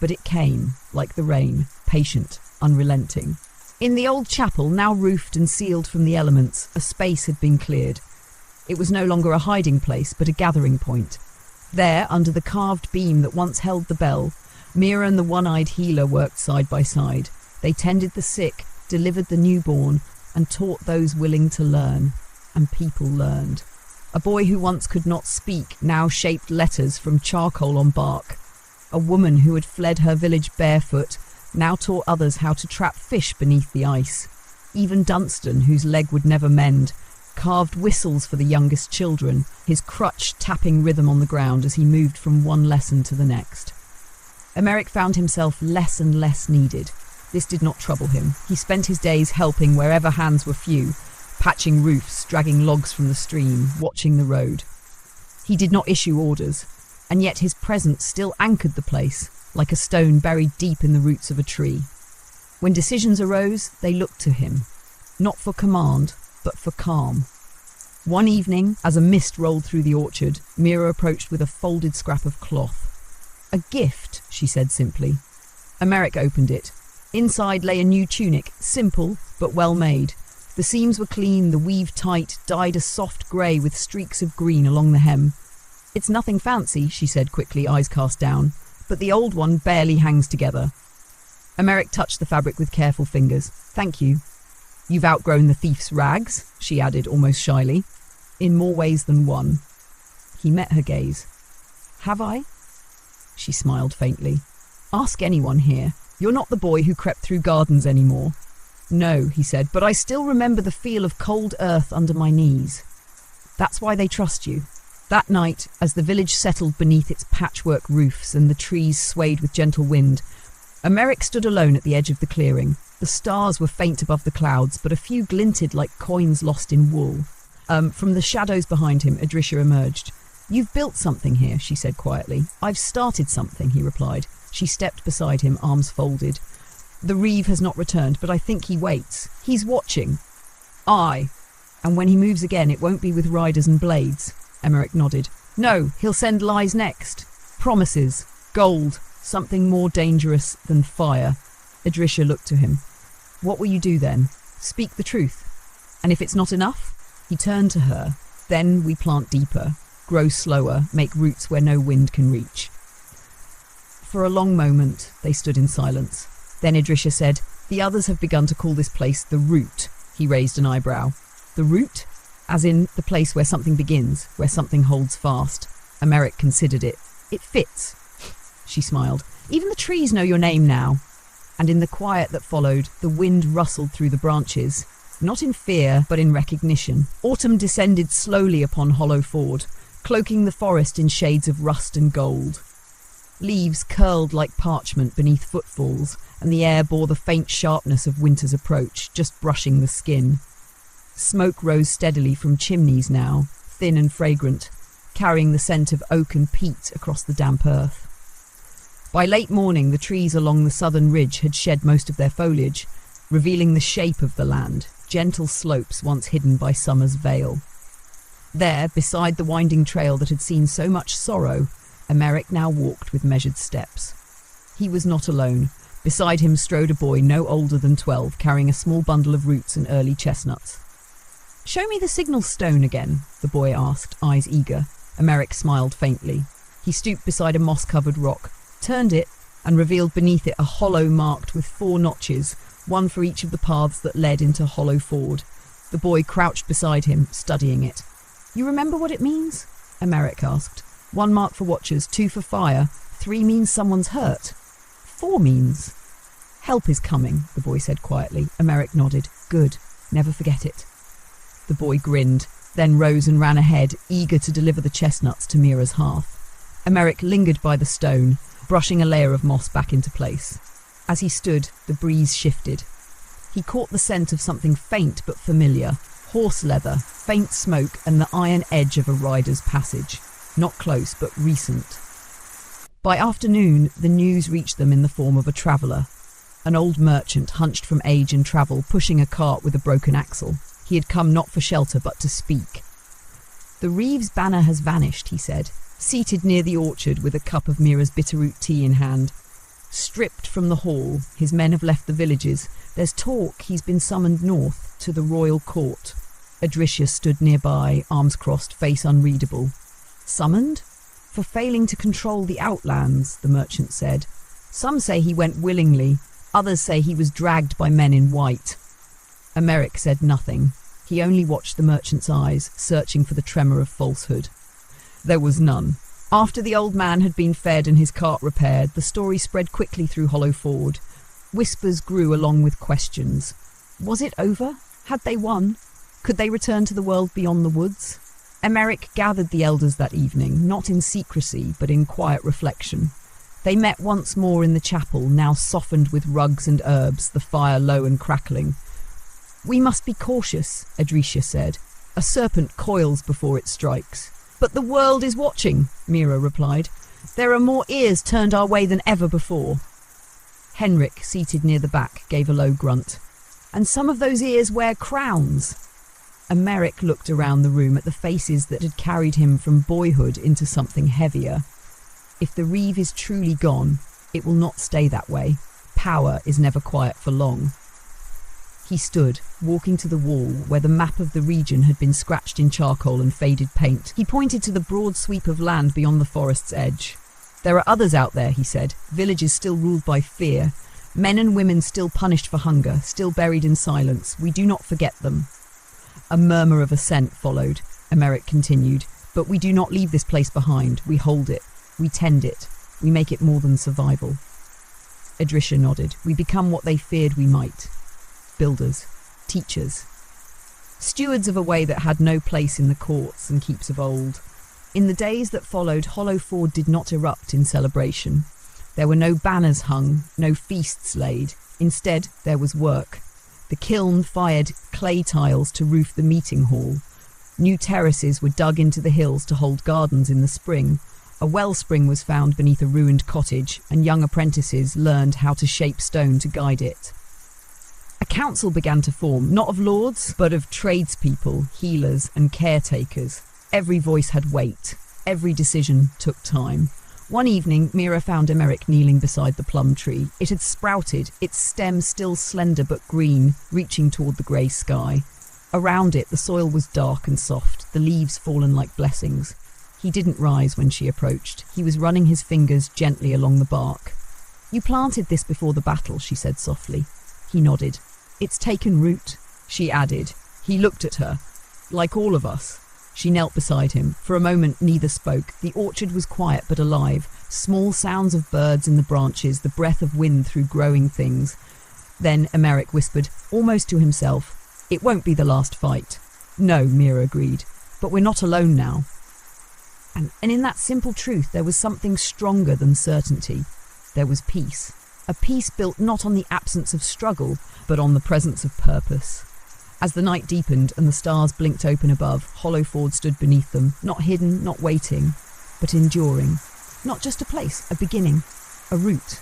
but it came, like the rain, patient, unrelenting. In the old chapel, now roofed and sealed from the elements, a space had been cleared. It was no longer a hiding place, but a gathering point. There, under the carved beam that once held the bell, Mira and the one-eyed healer worked side by side. They tended the sick, delivered the newborn, and taught those willing to learn. And people learned. A boy who once could not speak now shaped letters from charcoal on bark. A woman who had fled her village barefoot now taught others how to trap fish beneath the ice. Even Dunstan, whose leg would never mend, carved whistles for the youngest children, his crutch tapping rhythm on the ground as he moved from one lesson to the next. Emmerich found himself less and less needed. This did not trouble him. He spent his days helping wherever hands were few, patching roofs, dragging logs from the stream, watching the road. He did not issue orders, and yet his presence still anchored the place, like a stone buried deep in the roots of a tree. When decisions arose, they looked to him, not for command, but for calm. One evening, as a mist rolled through the orchard, Mira approached with a folded scrap of cloth. "A gift," she said simply. Emmerich opened it. Inside lay a new tunic, simple but well made. The seams were clean, the weave tight, dyed a soft grey with streaks of green along the hem. "It's nothing fancy," she said quickly, eyes cast down, "but the old one barely hangs together." Emmerich touched the fabric with careful fingers. "Thank you." "You've outgrown the thief's rags," she added almost shyly. "In more ways than one." He met her gaze. "Have I?" She smiled faintly. "Ask anyone here. You're not the boy who crept through gardens anymore." "No," he said, "but I still remember the feel of cold earth under my knees." "That's why they trust you." That night, as the village settled beneath its patchwork roofs and the trees swayed with gentle wind, Emmerich stood alone at the edge of the clearing. The stars were faint above the clouds, but a few glinted like coins lost in wool. From the shadows behind him, Adrisha emerged. "You've built something here," she said quietly. "I've started something," he replied. She stepped beside him, arms folded. "The reeve has not returned, but I think he waits. He's watching." "Aye. And when he moves again, it won't be with riders and blades." Emmerich nodded. "No, he'll send lies next. Promises. Gold. Something more dangerous than fire." Adrisha looked to him. "What will you do then? Speak the truth. And if it's not enough?" He turned to her. "Then we plant deeper, grow slower, make roots where no wind can reach." For a long moment, they stood in silence. Then Adrisha said, "The others have begun to call this place the Root." He raised an eyebrow. "The Root? As in the place where something begins, where something holds fast." Emmerich considered it. "It fits." She smiled. "Even the trees know your name now." And in the quiet that followed, the wind rustled through the branches, not in fear, but in recognition. Autumn descended slowly upon Hollow Ford, cloaking the forest in shades of rust and gold. Leaves curled like parchment beneath footfalls, and the air bore the faint sharpness of winter's approach, just brushing the skin. Smoke rose steadily from chimneys now, thin and fragrant, carrying the scent of oak and peat across the damp earth. By late morning, the trees along the southern ridge had shed most of their foliage, revealing the shape of the land, gentle slopes once hidden by summer's veil. There, beside the winding trail that had seen so much sorrow, Emmerich now walked with measured steps. He was not alone. Beside him strode a boy no older than 12, carrying a small bundle of roots and early chestnuts. "Show me the signal stone again," the boy asked, eyes eager. Emmerich smiled faintly. He stooped beside a moss-covered rock, turned it, and revealed beneath it a hollow marked with 4 notches, one for each of the paths that led into Hollow Ford. The boy crouched beside him, studying it. "You remember what it means?" Emmerich asked. "1 mark for watchers, 2 for fire, 3 means someone's hurt. 4 means—" "Help is coming," the boy said quietly. Emmerich nodded. "Good. Never forget it." The boy grinned, then rose and ran ahead, eager to deliver the chestnuts to Mira's hearth. Emmerich lingered by the stone, brushing a layer of moss back into place. As he stood, the breeze shifted. He caught the scent of something faint but familiar, horse leather, faint smoke, and the iron edge of a rider's passage. Not close, but recent. By afternoon, the news reached them in the form of a traveller. An old merchant, hunched from age and travel, pushing a cart with a broken axle. He had come not for shelter, but to speak. "The Reeve's banner has vanished," he said, seated near the orchard with a cup of Mira's bitterroot tea in hand. "Stripped from the hall, his men have left the villages. There's talk he's been summoned north, to the royal court." Adrisha stood nearby, arms crossed, face unreadable. "Summoned? For failing to control the Outlands," the merchant said. "Some say he went willingly, others say he was dragged by men in white." Emmerich said nothing. He only watched the merchant's eyes, searching for the tremor of falsehood. There was none. After the old man had been fed and his cart repaired, the story spread quickly through Hollow Ford. Whispers grew along with questions. Was it over? Had they won? Could they return to the world beyond the woods? Emmerich gathered the elders that evening, not in secrecy, but in quiet reflection. They met once more in the chapel, now softened with rugs and herbs, the fire low and crackling. "We must be cautious," Adrisha said. "A serpent coils before it strikes." "But the world is watching," Mira replied. "There are more ears turned our way than ever before." Henrik, seated near the back, gave a low grunt. "And some of those ears wear crowns." Emmerich looked around the room at the faces that had carried him from boyhood into something heavier. If the reeve is truly gone, it will not stay that way. Power is never quiet for long. He stood, walking to the wall where the map of the region had been scratched in charcoal and faded paint. He pointed to the broad sweep of land beyond the forest's edge. There are others out there, he said, villages still ruled by fear, men and women still punished for hunger, still buried in silence. We do not forget them. A murmur of assent followed. Emmerich continued, but we do not leave this place behind. We hold it. We tend it. We make it more than survival. Edrisha nodded. We become what they feared we might. Builders, teachers, stewards of a way that had no place in the courts and keeps of old. In the days that followed, Hollowford did not erupt in celebration. There were no banners hung, no feasts laid. Instead, there was work. The kiln fired clay tiles to roof the meeting hall. New terraces were dug into the hills to hold gardens in the spring. A wellspring was found beneath a ruined cottage, and young apprentices learned how to shape stone to guide it. A council began to form, not of lords, but of tradespeople, healers and caretakers. Every voice had weight. Every decision took time. One evening, Mira found Emmerich kneeling beside the plum tree. It had sprouted, its stem still slender but green, reaching toward the grey sky. Around it, the soil was dark and soft, the leaves fallen like blessings. He didn't rise when she approached. He was running his fingers gently along the bark. "You planted this before the battle," she said softly. He nodded. "It's taken root," she added. He looked at her. "Like all of us." She knelt beside him. For a moment, neither spoke. The orchard was quiet but alive. Small sounds of birds in the branches, the breath of wind through growing things. Then Emmerich whispered, almost to himself, "It won't be the last fight." "No," Mira agreed. "But we're not alone now." And in that simple truth, there was something stronger than certainty. There was peace. A peace built not on the absence of struggle, but on the presence of purpose. As the night deepened and the stars blinked open above, Hollowford stood beneath them, not hidden, not waiting, but enduring. Not just a place, a beginning, a route.